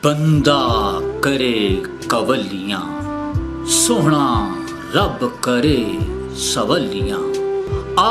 बंदा करे कवलियां, सोहना रब करे सवलियां। आ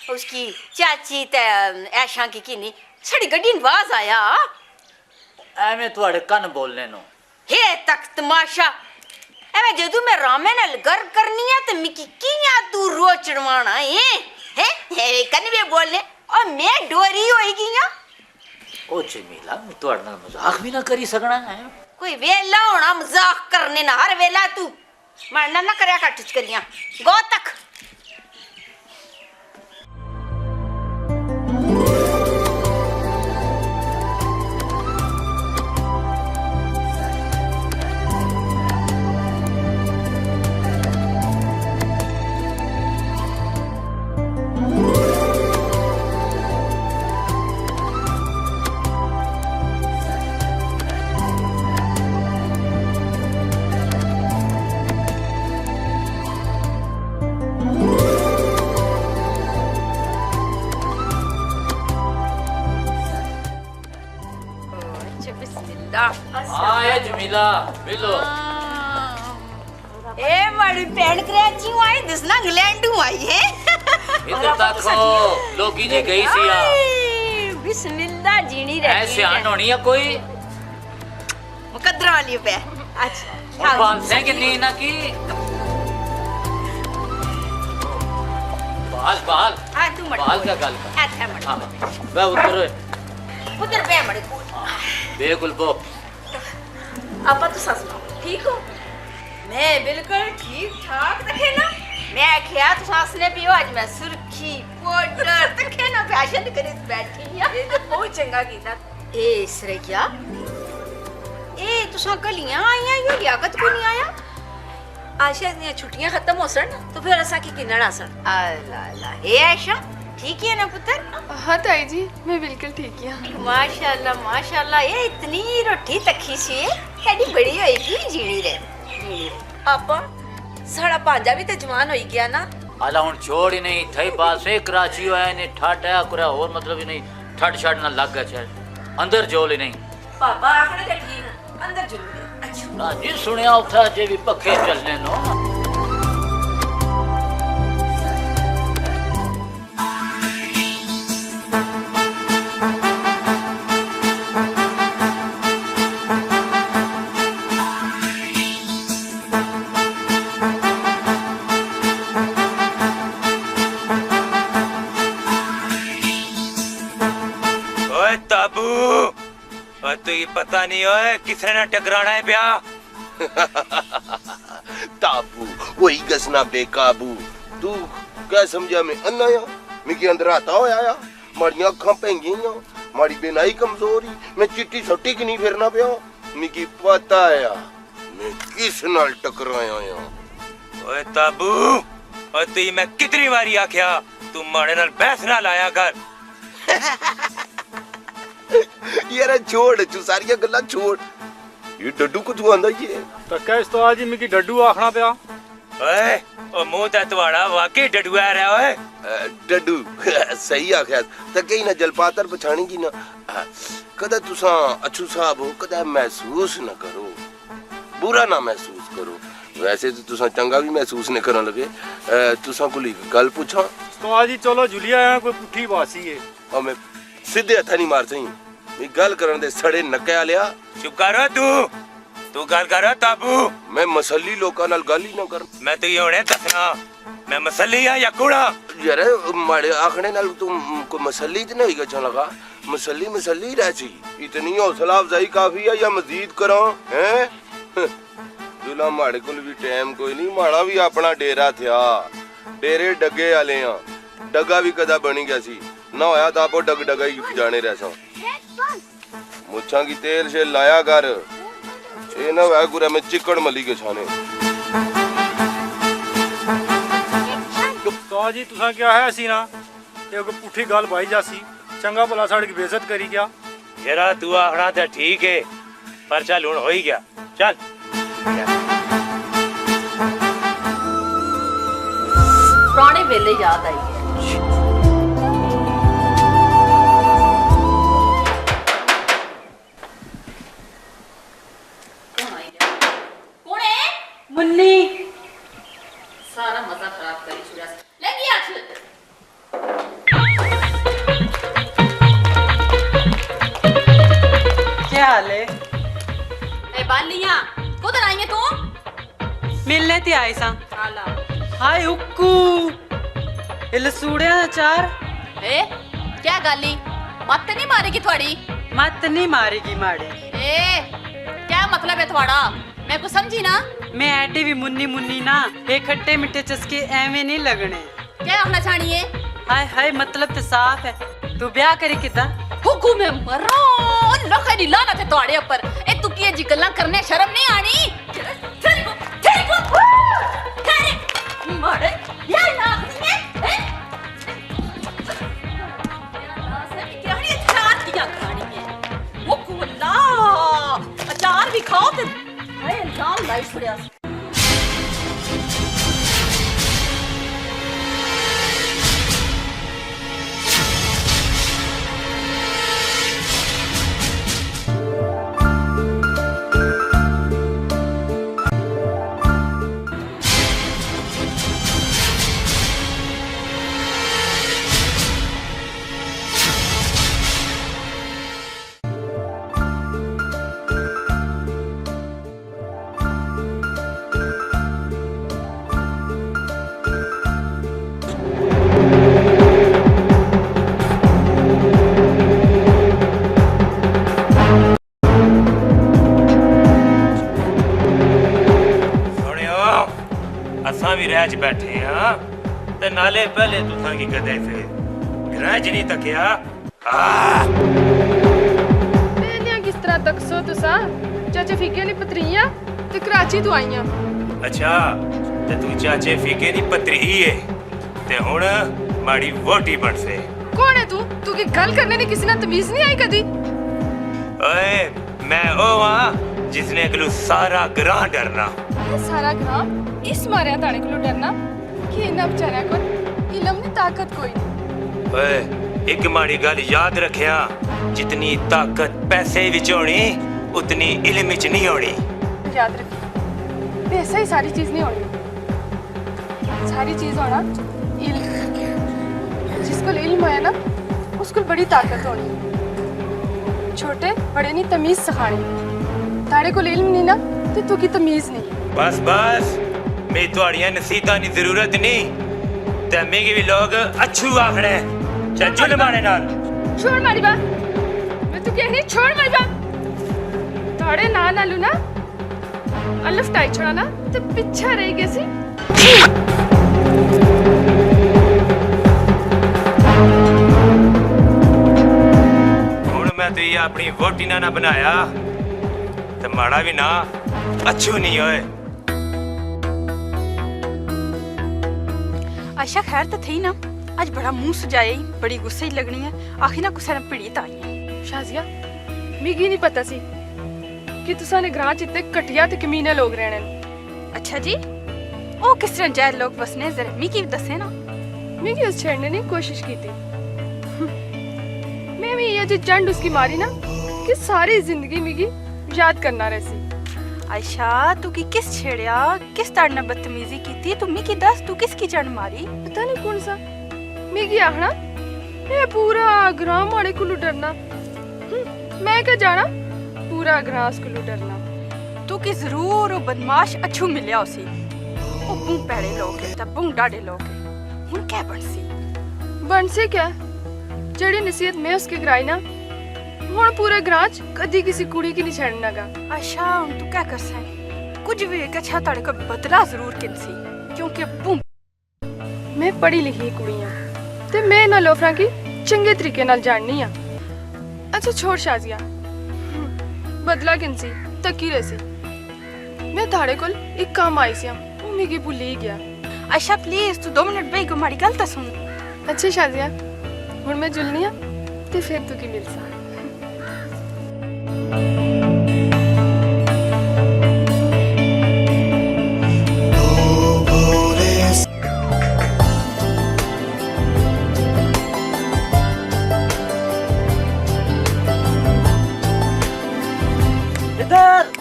उसकी चाची ते ऐशा की किनी छड़ी गड्डी आवाज आया एवें तुहाडे कन बोलने नो हे तक तमाशा एवें जदू मैं रामे नाल गर करनी है ते मिकी कियां तू रो चढ़वाना है कन वे बोलने और मैं डोरी होई गियां। ओ जमीला मैं तुहाडे नाल मजाक भी ना करी सकना है। कोई वेला होना मजाक करने ना, हर वेला तू मरना ना करया कर टिचकरियां गो तक। आए जमीला मिलो। ए बड़ी पेड़ कराची आई दिसना इंग्लैंड आई है। इधर देखो लोगी जी गई सी आ बिस्मिल्लाह जीनी रहती ऐसे आन होनी है कोई मुकद्दर वाली पे। अच्छा और पांच से की नी ना की बाल बाल हां तू मत बाल क्या गल कर। अच्छा मत हां मैं उधर पे मत बिल्कुल बो आपा तो सस ठीक हो। मैं बिल्कुल ठीक ठाक रखे ना। मैं क्या तो सास ने पियो आज मैं सुर्खी पाउडर तके ना फैशन करे बैठी है। ये तो बहुत चंगा कीता ए इसरे क्या ए तुसा कलियां आईया यो लियाकत को नहीं आया। आशा ने छुट्टियां खत्म हो सन तो फिर असा की किनड़ा सन अल्लाह अल्लाह ए आयशा ठीक है ना पुत्र। हाँ ताई जी मैं बिल्कुल ठीक है माशाल्लाह ये इतनी रोटी तखी सी कड़ी बड़ी होएगी जीणी रे आपा साड़ा पांजा भी ते जवान होई गया ना। आला हुन छोड़ ही नहीं थई पास से कराची आया ने ठाट है कुरा और मतलब ही नहीं ठट छट ना लग गया चाहे अंदर जोल ही नहीं। पापा आखने ते ठीक अंदर जरूर। अच्छा ना जी सुनिया उठा जे भी पखे चलने नो। तो ये पता नहीं है किसने ना टकराना है ब्याह। ताबू वही गसना बेकाबू तू क्या समझा मैं अन्ना मिकी अंदर आता हो आया मारी अखा पेंगियां मारी बेनाई कमजोरी मैं चिट्टी सट्टी की नहीं फिरना पिया मिकी पता है मैं किस नाल टकराया ओए ताबू और तू मैं कितनी बारी आख्या तू माड़े नाल बहस ना लाया कर। यार छोड़ तू सारी गल्ला छोड़ ये डड्डू को तू आंदा ये तक्का इस तो आज ही मिकी डड्डू आखना पिया। ओए ओ मुंह ते तुम्हारा वाकई डड्डू आ रहा है। डड्डू सही आख्या तके ना जलपातर पछाणी की ना कदा तुसा अच्छू साहब हो कदा महसूस न करो बुरा ना महसूस करो। वैसे तो तुसा चंगा भी महसूस नहीं करन लगे। तुसा कोई गल पूछा तो आज ही चलो जुलिया है कोई पुठी बासी है और मैं सीधे हथा नहीं मार सही मैं गल करन दे सड़े नके लिया। चुप कर तू गल कर ताबू। मैं मसली लोकां नाल गल ही ना कर। मैं तो ये होने दसना मैं मसली है या कूड़ा। यार माड़े आखने नाल तू को मसली तो नहीं गया लगा मसली मसली रहची इतनी हौसला अफजाई काफी है या मजीद करा हैं। ਵੇਲਾ ਮਾੜੇ ਕੋਲ ਵੀ ਟਾਈਮ ਕੋਈ ਨਹੀਂ, ਮਾੜਾ ਵੀ ਆਪਣਾ ਡੇਰਾ ਥਿਆ। ਡੇਰੇ ਡੱਗੇ ਵਾਲੇ ਆ, ਡੱਗਾ ਵੀ ਕਦਾ ਬਣੀ ਗਿਆ ਸੀ ਨਾ, ਹੋਇਆ ਤਾਂ ਆਪੋ ਡੱਗ ਡੱਗਾ ਹੀ ਜਾਣੇ ਰਹਿਸਾਂ। ਮੁੱਛਾਂ ਕੀ ਤੇਲ ਸੇ ਲਾਇਆ ਕਰ, ਇਹ ਨਾ ਵੈ ਗੁਰਾ ਮੈਂ ਚਿੱਕੜ ਮਲੀ ਕੇ ਛਾਣੇ। ਉਸਤਾद जी तुसा क्या है सी ना ये कोई पुठी गल पाई जासी, चंगा भला साड़ी की बेइज्जत करी गया। जरा तू आखना तो ठीक है, पर चल हुण हो ही गया, चल। पुराने वेले याद आई है। कौन है? मुन्नी सारा मजा खराब करी छुड़ा लगी आख। क्या हाल है? ए बालियां कुदर आई है तू? मिलने ते आए सा। आला हाय उक्कू इल सूड़िया दा चार। ए क्या गाली मत नहीं मारेगी थोड़ी? मत नहीं मारेगी माड़े। ए क्या मतलब है थोड़ा? मैं कुछ समझी ना। मैं ऐडी भी मुन्नी मुन्नी ना, ये खट्टे मिट्टे चस्के एवें नहीं लगने। क्या होना चाहिए? हाय हाय मतलब तो साफ है, तू ब्याह करे किदा? हुकू में मरो लखा दी लानत है तोड़े ऊपर। ए तू की जी गल्ला करने शर्म नहीं आनी? तेरी मारे यार ना है क्या है चार दिया खानी है। हुकू अल्लाह अचार भी खाओ ते हाय इल्जाम लाई छुड़िया। भी रह च बैठे हाँ ते नाले पहले तुसा की कदे फिर ग्रज नहीं तकिया। पहलियां किस तरह तक सो तुसा? चाचा फीके नी पतरियां ते कराची तो आईयां। अच्छा ते तू चाचे फीके नी पतरी है ते हुण माड़ी वोटी बन से। कौन है तू? तू की गल करने दी किसी ना तमीज नहीं आई कदी? ओए मैं ओ हां जिसने अगलू सारा ग्रां डरना। ये सारा ग्राम इस मारिया ताने को डरना कि इन्ना बेचारा को इलम नी ताकत कोई नहीं। ओए एक माड़ी गल याद रखिया, जितनी ताकत पैसे विच होनी उतनी इल्म विच नहीं होनी। याद रखिए पैसा ही सारी चीज नहीं होनी, सारी चीज होना इल्म। जिसको इल्म है ना उसको बड़ी ताकत होनी। छोटे बड़े नहीं तमीज सिखानी। ताड़े को इल्म नहीं ना तो तू की तमीज नहीं। बस बस मैं थोड़ियां नसीहतां दी जरूरत नहीं ते मिगी भी लोग अच्छू आखने चल जुल मारे नाल। छोड़ मारी बात, मैं तू कहनी छोड़ मारी बात। ताड़े ना नालू ना अल्लाह टाई छोड़ा ना तो पीछा रह गए सी। हुण मैं तो ये अपनी वोटी ना बनाया ते माड़ा भी ना अच्छू नहीं होए। आयशा खैर तो थी ना, आज बड़ा मुंह सजाया ही, बड़ी गुस्से ही लगनी है। आखिर ना कुछ पीड़ी ताई शाजिया मिगी नहीं पता सी कि तुसा ने ग्रां च इतने घटिया ते कमीने लोग रहने न। अच्छा जी ओ किस तरह जायज लोग बसने जरा मिगी भी दसे ना। मिगी उस छेड़ने की कोशिश की थी। मैं भी ये जो चंड उसकी मारी ना कि सारी जिंदगी मिगी याद करना रहसी। आयशा तू की किस छेड़या, किस ताड़ना बदतमीजी की थी? तू मिगी दस तू किसकी चंड मारी? पता नहीं कौन सा मिगी आखना ये पूरा ग्राम वाले को डरना। मैं क्या जाना पूरा ग्रास को डरना। तू की जरूर वो बदमाश अच्छू मिलया उसी। ओ बूं पैड़े लोग है तब बूं डाडे लोग है। हुन क्या बनसी? बनसे क्या जड़ी नसीहत मैं उसके कराई ना हुन पूरे ग्रां च कदी किसी कुड़ी की नहीं छड़ना गा। आयशा हुन तू क्या कर सै? कुछ भी एक अच्छा ताड़े को बदला जरूर किनसी क्योंकि अब्बू मैं पढ़ी लिखी कुड़ी हां ते मैं इन्हां लोफरां की चंगे तरीके नाल जाननी आ। अच्छा छोड़ शाजिया, बदला किनसी तकी रसी। मैं थाड़े कोल एक काम आई सी, तू मिगी भुल ही गया। आयशा प्लीज तू 2 मिनट बेई को मारी गल तो सुन। अच्छा शाजिया, हुण मैं जुलनी आ ते फिर तू की मिलसा। इधर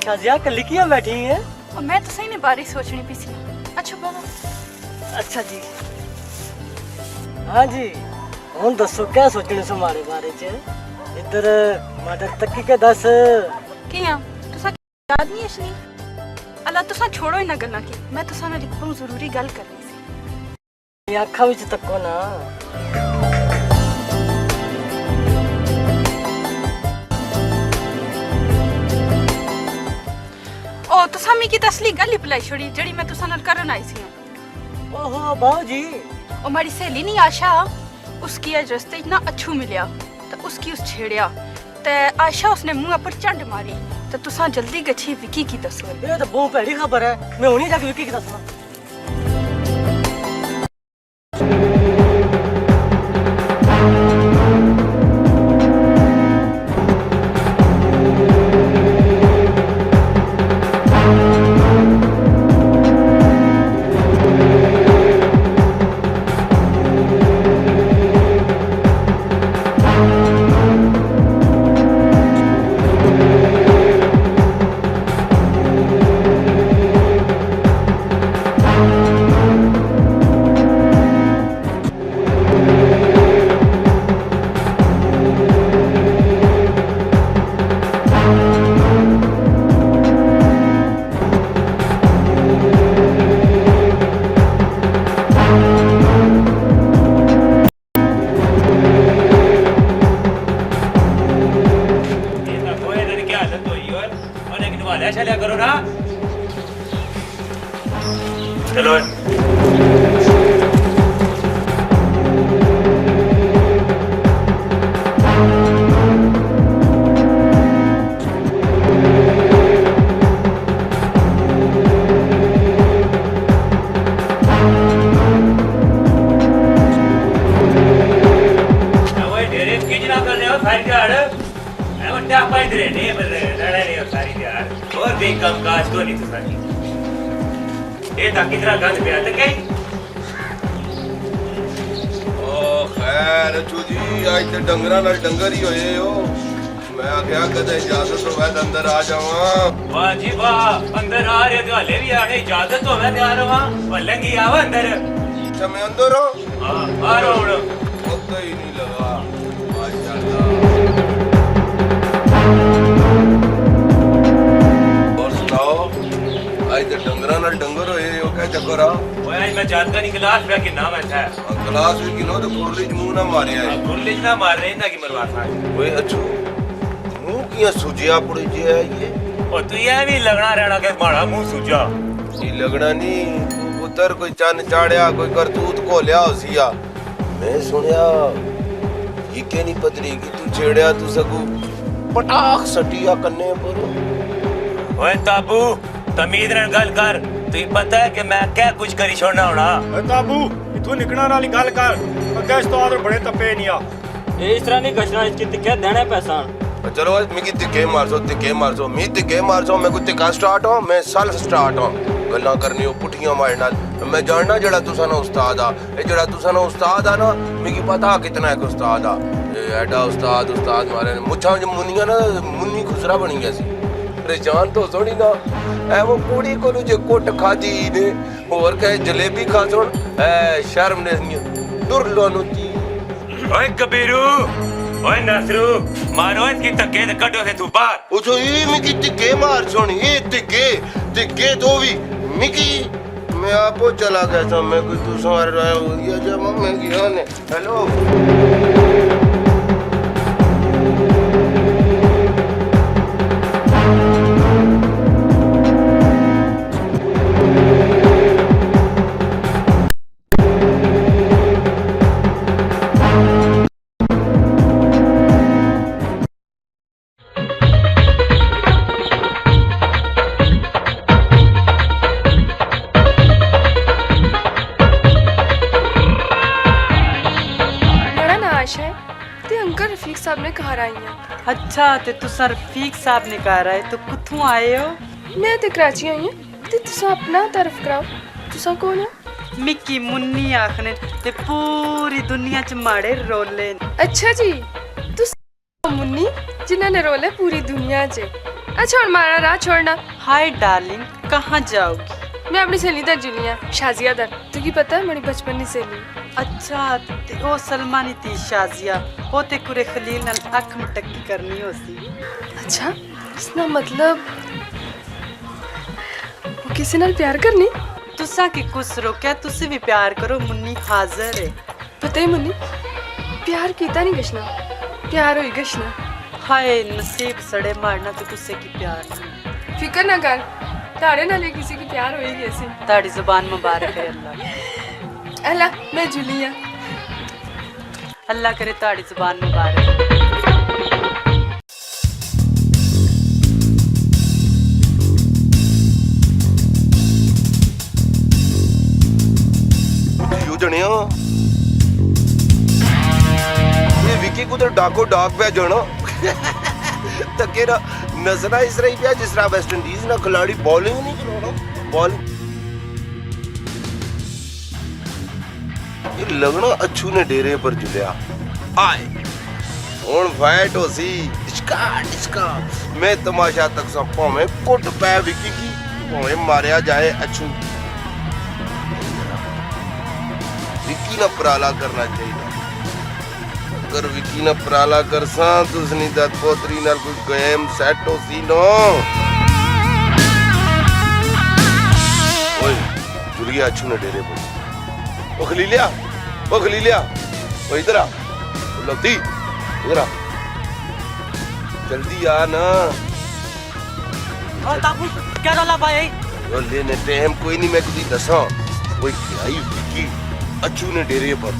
शाजिया कल किया बैठी है। और मैं तो सही में बारी सोचनी पी सी। अच्छा बाबा। अच्छा जी, हाँ जी, हुन दसो क्या सोचने से हमारे बारे च। इधर मदर तक के दस किया तुसा याद नहीं असली अल्लाह तुसा छोड़ो इना गल्ला की। मैं तुसा नाल इक बहुत जरूरी गल करनी सी। अखा विच तको ना। ओ तुसा मिकी तसली गल ही भुलाई छोड़ी जड़ी मैं तुसा नाल करन आई सी। ओहो बाऊ जी, ओ मारी सहेली नहीं आशा, उसकी आज रस्ते इतना अच्छू मिलिया तो उसकी उस छेड़िया ते आशा उसने मुंह पर चंड मारी। तो तुसा जल्दी गच्छी विकी की दसो। ये तो बहुत भैड़ी खबर है। मैं हुणी जाके विकी की दसना। करो ना। चलो और भी कम काज तो नहीं था। ये था कितना गंद पे आता कहीं। ओ खैर अचू जी, आज तो डंगरा नाल डंगर ही होए हो। मैं आख्या कदे इजाजत हो मैं अंदर आ जावा। वाह जी वाह, अंदर आ रहे तो हले भी आने इजाजत हो मैं तैयार हुआ। वल्लंगी आवा अंदर। अच्छा मैं अंदर हूं। हां आ रहा हूं। वक्त ही नहीं लगा माशाल्लाह। आज तो डंगरा नाल डंगर होए हो क्या चक्कर आ? ओए आज मैं जानता नहीं क्लास में कि नाम है। क्लास में किनो तो कुरली मुंह ना मारे आए। कुरली ना मार रहे ना कि मरवा था। ओए अच्छू मुंह किया सुजिया पड़ी जे है ये। ओ तू ये भी लगना रहना के माड़ा मुंह सूजा। ये लगना नहीं, तू पुत्र कोई चन चाड़या कोई करतूत को लिया होसिया। मैं सुनया ये के नहीं पतरी की तू छेड़या तू सकू पटाख सटिया कन्ने पर। ओए ताबू तमीज नाल गल कर। तुई पता है कि मैं क्या कुछ करी छोड़ना होना। ताबू इथों निकलना वाली गल कर। अगे उस्ताद बड़े तपे नहीं आ। ये इस तरह नहीं गछना, इसकी तिक्के देने पैसा। चलो आज मिकी तिक्के मारसो मी तिक्के मारसो। मैं कोई तिक्का स्टार्ट हो, मैं सल स्टार्ट हो गल्ला करनी हो पुठियां मारे नाल। मैं जानना जेड़ा तुसा ना उस्ताद आ, ए जेड़ा तुसा ना उस्ताद आ ना मिकी पता कितना है उस्ताद आ। एडा उस्ताद मारे मुछा मुनिया ना मुन्नी खुसरा बनी गया सी। जान तो सोनी ना ए वो कुड़ी को जे कोट खादी ने और कहे जलेबी खा सुन ए शर्म ने दुरलो ची। ओए कबीरू ओए नसरू मारो इसकी तक्के दे कटो से तू बाहर। ओ जो ई मिकी तिक्के मार सुन ये तिक्के तो भी मिकी मैं आपो चला गया था। मैं कोई दूसरा रहा हो गया जब मैं गया ने। हेलो साहब ने घर आई हैं। अच्छा ते तुसा रफीक साहब ने घर आए तो कुत्थों आए हो? मैं ते कराची आई हूं ते तुसा अपना तारफ कराओ, तुसा कौन है? मिकी मुन्नी आखने ते पूरी दुनिया च माड़े रोले न। अच्छा जी, तुसा मुन्नी जिन्हां ने रोले पूरी दुनिया च। अच्छा और मारा राह छोड़ना। हाय डार्लिंग, कहाँ जाओगी? मैं अपनी सहेली दा जुलिया शाजिया दा, तुकी पता है मेरी बचपन दी सहेली। अच्छा ते ओ सलमा नी थी शाजिया, ओ ते कुरे खलील नाल अख मटकी करनी होसी। अच्छा, इसका मतलब वो किसी नाल प्यार करनी? तुसा की कुछ रोक्या, तुसी भी प्यार करो, मुन्नी हाजिर है। पता ही मुन्नी, प्यार कीता नहीं गशना, प्यार होई गशना। हाय नसीब सड़े मारना तो तुसे की प्यार नहीं। फिकर ना कर, तारे नाले किसी की प्यार होई कैसे? ताड़ी जुबान मुबारक है अल्लाह। अल्लाह, मैं जुलिया। अल्लाह करे ताड़ी जुबान मुबारक। जणिया ये विकी को तो डाको डाक पे जाना तकेरा नजरा इस रही पे जिस तरह वेस्ट इंडीज ना खिलाड़ी बॉलिंग नहीं कराना बॉलिंग ये लगना अच्छू ने डेरे पर जुलिया आए हुन फाइट हो सी इसका मैं तमाशा तक सा भावे कुट पै विकी की भावे मारिया जाए अच्छू विकी ना पराला करना चाहिए अगर विकी ना पराला कर सा तो उसनी दत पोतरी नाल कोई गेम सेट हो सी नो ओए जुलिया अच्छू ने डेरे पर ओ खलीलिया ओ इधर आ लवती इधर आ जल्दी आ ना और ताबू क्या रोला भाई? यो लेने टाइम कोई नहीं मैं कुछ दसा कोई आई विकी अच्छू ने डेरे पर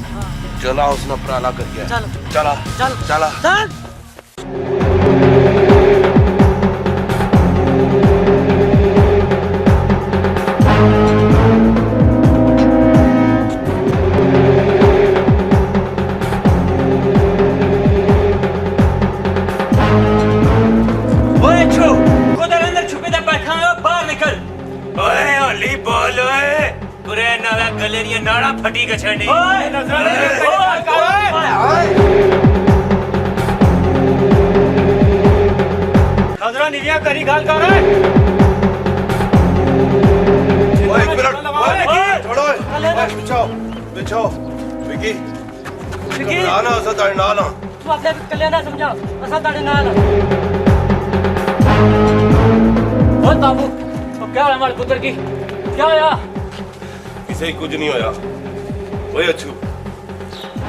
चला उसने पराला कर गया चला चल ओए अच्छू उधर अंदर छुपे दे बैठा है बाहर निकल ओए ओली बोल ओए पूरे नाला गलेरिया नाड़ा फटी के छड़ी ओए नजरा निविया करी गाल कर रहा है। ओए एक मिनट छोड़ो बिछाओ विकी ना उसे तारे नाल तू अपने कल्याण ना समझा असा ताड़े नाल ओ ताबू तो क्या है हमारे पुत्र की क्या होया? किसे कुछ नहीं होया ओए अच्छू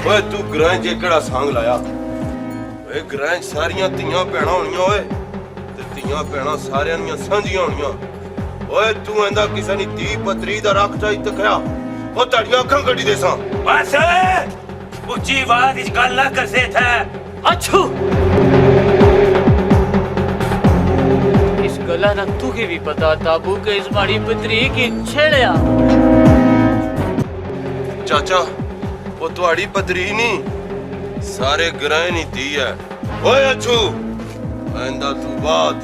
ओए तू ग्रां जे केड़ा सांग लाया ओए ग्रां सारियां धीयां भैणां होणियां ओए ते धीयां भैणां सारियां ਦੀਆਂ ਸਾਂਝੀਆਂ ਹੋਣੀਆਂ ਓਏ ਤੂੰ ਇਹਦਾ ਕਿਸੇ ਦੀ ਧੀ ਪਤਰੀ ਦਾ ਰੱਖ ਚਾਹੀ ਤਖਿਆ ਉਹ ਤੁਹਾਡੀਆਂ ਅੱਖਾਂ ਕੱਢੀ ਦੇ ਸਾਂ बस ऊंची आवाज इस गल ना कर से था अच्छू इस गला ना तू की भी पता ताबू के इस माड़ी पुत्री की छेड़या ਚਾਚਾ ਉਹ ਤੁਹਾਡੀ ਪਤਰੀ ਨਹੀਂ ਸਾਰੇ ਗ੍ਰਾਂ ਨਹੀਂ ਧੀ ਹੈ ਓਏ ਅੱਛੂ ਆਂਦਾ ਤੂੰ ਬਾਤ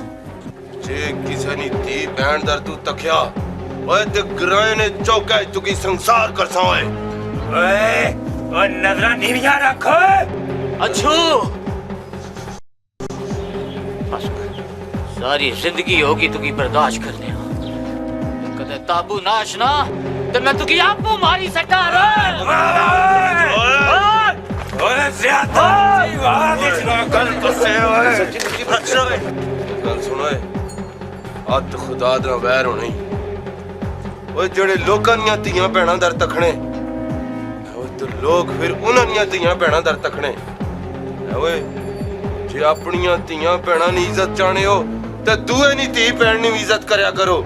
ਜੇ ਕਿਸੇ ਦੀ ਧੀ ਭੈਣ ਦਰ ਤੂੰ ਤਖਿਆ ਓਏ ਤੇ ਗ੍ਰਾਂ ਨੇ ਚੌਕਾ ਤੂੰ ਕੀ ਸੰਸਾਰ ਕਰਸਾਂ ਓਏ ओए और नजरा नीविया रखो अच्छू बस कर। सारी जिंदगी होगी तुकी बर्दाश्त करने कदे ताबू नाश ना तो मैं तुकी आपो मारी सटा ओए ज्यादा आवाज इस गल तो से ओए सच्ची गल सुनो अत खुदा दा वैर होनी ਓਏ ਜਿਹੜੇ ਲੋਕਾਂ ਦੀਆਂ ਧੀਆਂ ਭੈਣਾਂ ਦਰ ਤਖਣੇ ਤੇ ਲੋਕ ਫਿਰ ਉਹਨਾਂ ਦੀਆਂ ਧੀਆਂ ਭੈਣਾਂ ਦਰ ਤਖਣੇ ਓਏ ਜੇ ਆਪਣੀਆਂ ਧੀਆਂ ਭੈਣਾਂ ਦੀ ਇੱਜ਼ਤ ਚਾਹਣੇ ਹੋ ਤੇ ਦੂਏ ਦੀ ਧੀ ਭੈਣ ਦੀ ਇੱਜ਼ਤ ਕਰਿਆ ਕਰੋ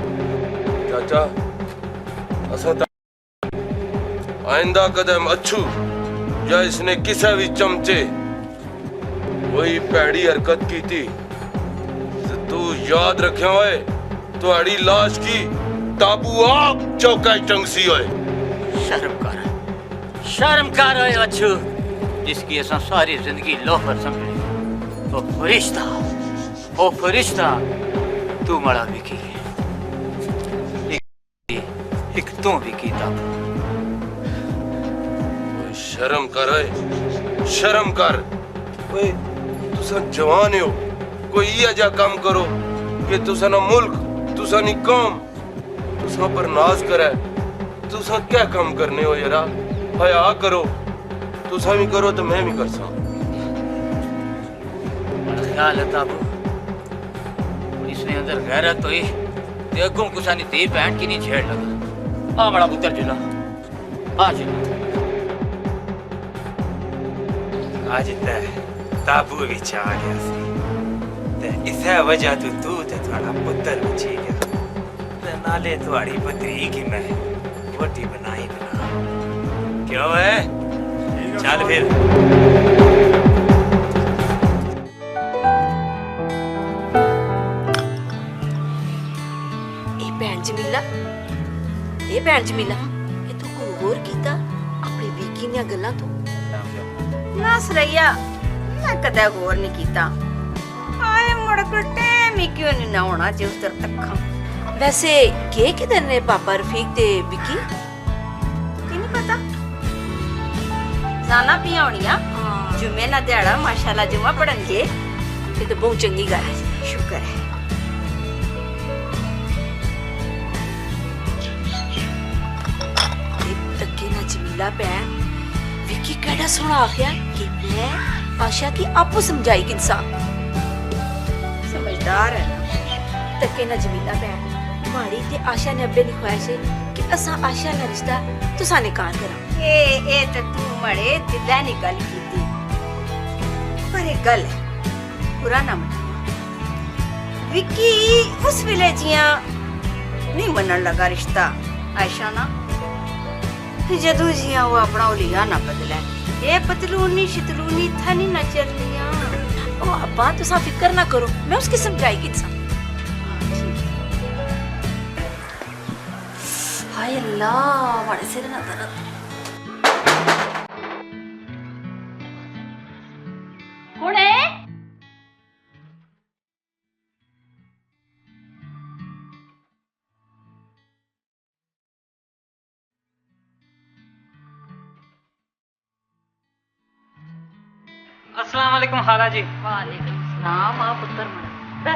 ਚਾਚਾ ਅਸਾਂ ਤਾਂ ਆਇੰਦਾ ਕਦਮ ਅੱਛੂ ਜਾਂ ਇਸਨੇ ਕਿਸੇ ਵੀ ਚਮਚੇ ਕੋਈ ਭੈੜੀ ਹਰਕਤ ਕੀਤੀ ਤੇ ਤੂੰ ਯਾਦ ਰੱਖਿਆ ਓਏ ਤੁਹਾਡੀ ਲਾਸ਼ ਕੀ ताबू आप चौका टंगसी होए शर्म कर अच्छू जिसकी असा सारी जिंदगी लोफर समझे ओ फरिश्ता तू मड़ा विकी एक तू विकी ता शर्म कर ओए शर्म कर ओए तुसा जवान हो कोई अजा काम करो कि तुसा ना मुल्क तुसा नी कौम तुसा पर नाज करे तुसा क्या काम करने हो यारा हया करो तुसा भी करो तो मैं भी कर सा ख्याल है ताबू इसने अंदर गैरत तो ही ते अगों कुसानी दी पैंट की नहीं छेड़ लगा आ बड़ा पुत्र जुला आ जुला आज तक ताबू विच आ गया सी ते इसे वजह तो तू ते थोड़ा पुत्र बची गया ते नाले तुम्हारी पत्री की मैं वोटी बनाई बना क्यों है चल फिर ਇਹ ਭੈਣ ਜਮੀਲਾ ਇਹ ਤੂੰ ਕੋਈ ਹੋਰ ਕੀਤਾ ਆਪਣੀ ਵੀਕੀ ਦੀਆਂ ਗੱਲਾਂ ਤੋਂ ਨਾ ਸਰਈਆ ਮੈਂ ਕਦੇ ਹੋਰ ਨਹੀਂ ਕੀਤਾ ਆਏ ਮੁੜ ਕੇ ਟਾਈਮ ਹੀ ਕਿਉਂ ਨਹੀਂ ਨਾ ਹੋਣਾ ਜੇ ਉਸ ਦਰ ਤੱਕਾਂ ਵੈਸੇ ਕੀ ਕਿਧਰ ਨੇ ਪਾਪਾ ਰਫੀਕ ਤੇ ਵਿੱਕੀ ਤੈਨੂੰ ਪਤਾ ਜਾਣਾ ਪੀਆ ਹੋਣੀਆਂ ਜੁਮੇ ਨਾ ਦਿਹਾੜਾ ਮਾਸ਼ਾਅੱਲਾ ਜੁਮਾ ਪੜਨਗੇ ਇਹ ਤਾਂ ਬਹੁਤ ਚੰਗੀ ਗੱਲ ਹੈ ਸ਼ੁਕਰ ਹੈ जमीला भैन विकी केड़ा सोना आखिया कि मैं आशा की आपू समझाई किनसा समझदार है ना तके ना जमीला भैन माड़ी ते आशा ने अब्बे ने ख्वाहिश है कि असा आशा ना रिश्ता तुसा ने कार करा ए तो तू मड़े दिला ने गल कीती पर एक गल है बुरा ना मन विकी उस वेले जिया नहीं मनन लगा रिश्ता आशा ना जदू जिया वो अपना लिया ना बदला ये पतलूनी शितलूनी थनी ना चलनिया ओ अब्बा तुसा फिक्र ना करो मैं उसकी समझाई किसा हाय अल्लाह बड़े सिर ना दर्द कौन है अस्सलाम वालेकुम खाला जी। वालेकुम सलाम आ पुत्र मना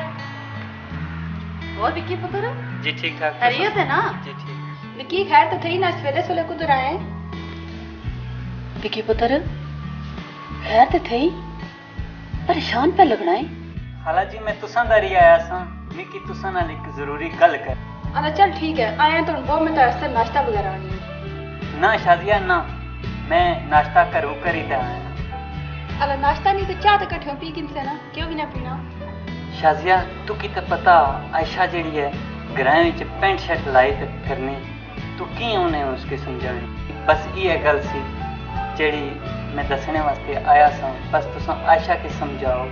और विकी पुत्र जी ठीक ठाक खैरियत है ना जी ठीक विकी खैर तो थी ना सवेरे सोले कुदर आए विकी पुत्र खैर तो थी परेशान पे लगना है खाला जी मैं तुसा दारी आया सा मिकी तुसा नाल एक जरूरी गल कर अरे चल ठीक है आए तो वो मैं तो अक्सर नाश्ता वगैरह आनी ना शादिया ना मैं नाश्ता करूं करी दा आया अरे नाश्ता नहीं तो चाह तो कट्ठे पी किनसे ना क्यों भी ना पीना शाजिया तू की तो पता आयशा जेड़ी है ग्रां विच पैंट शर्ट लाई ते करनी तू की उन्हें उसके समझानी बस ये गल सी जेड़ी मैं दसने वास्ते आया सा बस तुसा आयशा के समझाओ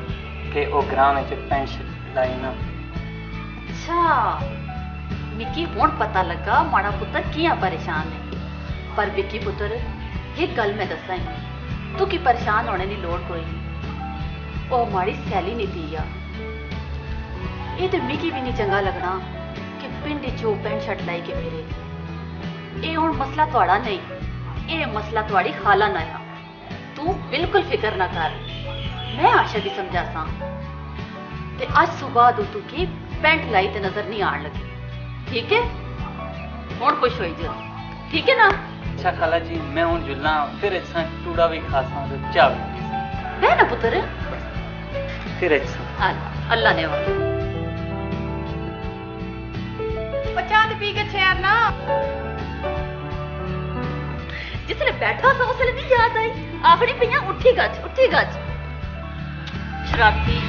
कि वो ग्रां विच पैंट शर्ट लाई ना अच्छा विकी हुण पता लगा माड़ा पुत्र किया परेशान है पर विकी पुत्र एक गल मैं दसा तू की परेशान होने की लोड़ कोई नहीं ओ माड़ी सैली नहीं थी या ये तो मिकी भी नहीं चंगा लगना कि पिंड चो पैंट शर्ट लाई के फिरे ये हुण मसला थोड़ा नहीं ये मसला थोड़ी खाला ना है तू बिल्कुल फिक्र ना कर मैं आशा की समझा सा ते आज सुबह दो तू की पैंट लाई ते नजर नहीं आने लगी ठीक है हुण खुश होई जा ठीक है ना अच्छा खाला जी मैं हूं जुल्ला फिर अच्छा टूड़ा भी खा सा तो चाह भी पी सा है ना पुत्र फिर अच्छा अल्लाह ने चाह पी के छेर ना जिसने बैठा था उसने भी याद आई आखिरी पिया उठी गज शराबी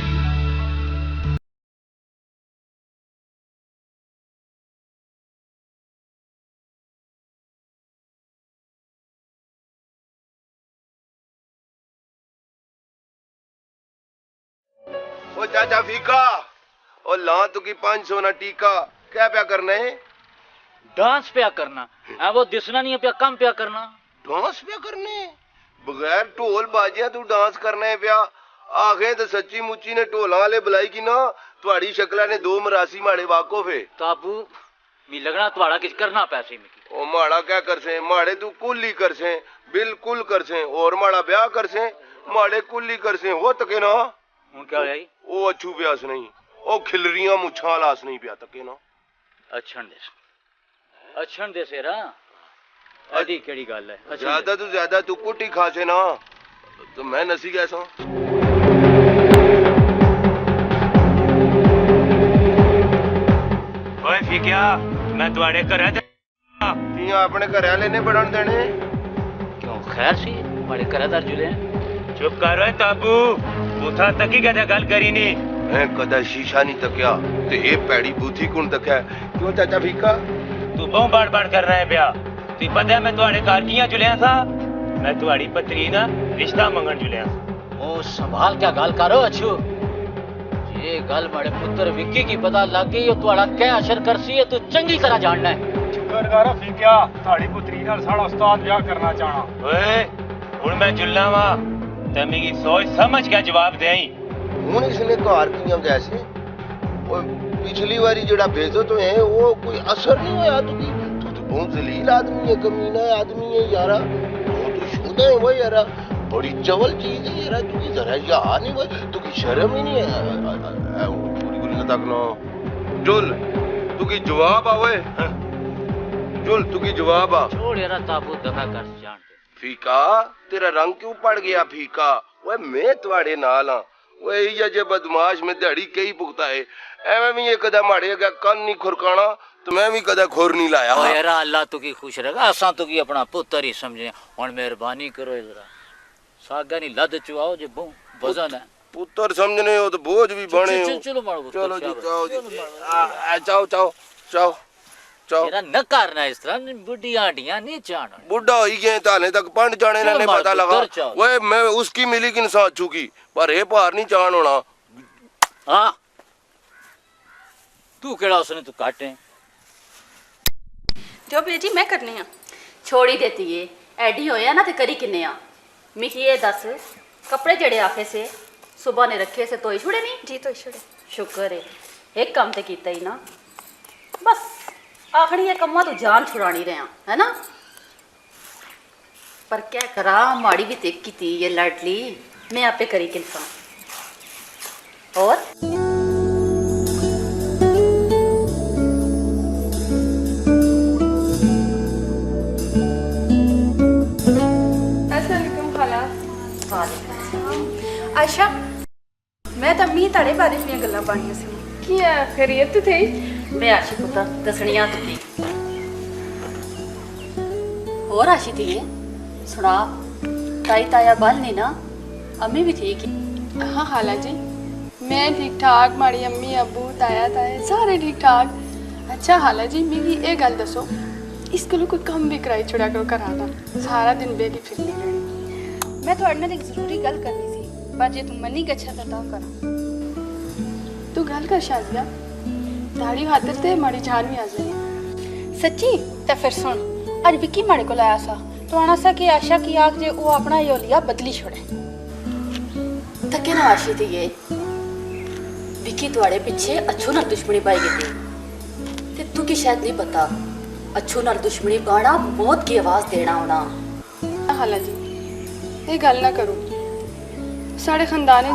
ओ चाचा फीका ओ ला तू की 500 ना टीका क्या प्या करना है डांस पे करना है वो दिसना नहीं है पे कम पे करना डांस प्या करने बगैर ढोल बाजिया तू डांस करना है प्या ਆਖੇ ਤੇ ਸੱਚੀ ਮੁੱਚੀ ਨੇ ਢੋਲਾਂ ਵਾਲੇ ਬੁਲਾਈ ਕਿ ਨਾ ਤੁਹਾਡੀ ਸ਼ਕਲਾਂ ਨੇ ਦੋ ਮਰਾਸੀ ਮਾੜੇ ਵਾਕਫ ਹੈ ताबू मी लगना तुम्हारा किस करना पैसे में ओ माड़ा क्या करसे माड़े तू कुल ही करसे बिल्कुल करसे और माड़ा ब्याह करसे माड़े कुल ही करसे हो तके ना हूं क्या होया जी ओ अच्छू ब्यास नहीं ओ खिलरियां मुछां लास नहीं पिया तके ना अच्छन दे सेरा अडी केड़ी गल है अच्छन ज्यादा तू ज्यादा तू कुटी खासे ना तो मैं नसी कैसा ओए फिक्या मैं तुम्हारे घर किया अपने घर वाले ने बढ़न देने क्यों खैर सी बड़े करादार जुले हैं चुप कर ओए ताबू बूथा तकी कदे गल करी नी मैं कदा शीशा नहीं तकिया ते ये पैड़ी बूथी कौन तकिया क्यों चाचा फीका तू बहु बाड़ बाड़ कर रहा है ब्याह तू पता है मैं तुम्हारे घर किया जुलिया था मैं तुम्हारी पत्री ना रिश्ता मंगन जुलिया ओ संभाल क्या गल करो अच्छू ये गल बड़े पुत्र विक्की की पता लग गई और तुम्हारा क्या असर करसी है तू चंगी तरह जानना है ਸ਼ੁਕਰ ਕਰ ਫੀਕਿਆ ਸਾਡੀ ਪੁੱਤਰੀ ਨਾਲ ਸਾਡਾ ਉਸਤਾਦ ਵਿਆਹ ਕਰਨਾ ਚਾਹਣਾ ओए हुन मैं जुलना वा ते मेरी सोच समझ के जवाब देई ਹੁਣ ਇਸਨੇ ਘਰ ਕੀਆਂ ਜੈਸੇ ਉਹ ਪਿਛਲੀ ਵਾਰੀ ਜਿਹੜਾ ਬੇਇੱਜ਼ਤ ਹੋਏ ਉਹ ਕੋਈ ਅਸਰ ਨਹੀਂ ਹੋਇਆ ਤੂੰ ਤਾਂ ਬਹੁਤ ਜ਼ਲੀਲ ਆਦਮੀ ਹੈ ਕਮੀਨਾ ਆਦਮੀ ਹੈ ਯਾਰਾ ਉਹ ਤੂੰ ਸ਼ੁਦਾ ਹੈ ਉਹ ਯਾਰਾ बड़ी चवल चीज है यार तू जरा यहाँ नहीं भाई तू की शर्म ही नहीं है पूरी पूरी तक ना जुल तू की जवाब आवे जुल तू की जवाब आ छोड़ यार ताबू दफा कर जान दे फीका तेरा रंग क्यों पड़ गया फीका ओए मैं तुम्हारे नाल हां ओए ये जे बदमाश में दिहाड़ी कई भुगता है एवें भी ये कदा माड़े गया कन नहीं खुरकाना तो मैं भी कदा खुर नहीं लाया ओ यार अल्लाह तू की खुश रहेगा असा तू की अपना पुत्र ही समझे हुन मेहरबानी करो जरा सागा नहीं लद चुआओ जे बो वजन है पुत्र समझने हो तो बोझ भी बने हो चलो मारो चलो जी जाओ जी जाओ जाओ जाओ जाओ मेरा न करना इस तरह बुढ़ी आंटियां नहीं चाहना बुढ़ा ही गए ताने तक पंड जाने ने पता लगा ओए मैं उसकी मिली कि साथ चुकी पर ये पार नहीं चाहन होना हां तू केड़ा उसने तू काटे दियो बेजी मैं करनी आ छोड़ ही देती है एडी होया ना ते करी किन्ने आ मिकी ये दस कपड़े जड़े आखे से सुबह ने रखे से तो ही छुड़े नहीं जी तो छड़े शुक्र है एक काम ते कीता ही ना बस आखड़ी ये कम्मा तू जान छुड़ानी रहा है ना पर क्या करा माड़ी भी तेक की थी ये लाडली मैं आपे करी किनसा और आयशा मैं तो अम्मी ताड़े बारे ਦੀਆਂ ਗੱਲਾਂ ਪਾਣੀਆਂ ਸੀ ਕੀ ਹੈ ਖੈਰੀਅਤ थे मैं आशी पुता दसनिया तुकी और आशी थी सुना ताई ताया बाल ने ना अम्मी भी ठीक है हाँ खाला जी मैं ठीक ठाक माड़ी अम्मी अबू ताया ताए सारे ठीक ठाक अच्छा खाला जी मेरी ये गल दसो इस गलों कोई कम भी कराई छुड़ा करो करा दा सारा दिन बेली फिरनी रहनी मैं ਤੁਹਾਡੇ ਨਾਲ ਇੱਕ ਜ਼ਰੂਰੀ ਗੱਲ ਕਰਨੀ ਸੀ पर जे तुम मनी गच्छा तो करा तू गल कर शाजिया दाढ़ी खातर ते माड़ी जान भी आ जाए सच्ची तो फिर सुन अज विक्की माड़े को आया सा तो आना सा कि आशा की आग जे वो अपना योलिया बदली छोड़े तके ना आशी थी ये विकी तुम्हारे पीछे अच्छू नाल दुश्मनी पाई गई थी ते तू की शायद नहीं पता अच्छू नाल दुश्मनी पाना मौत की आवाज देना होना खाला जी ये गल ना करो साढ़े खानदान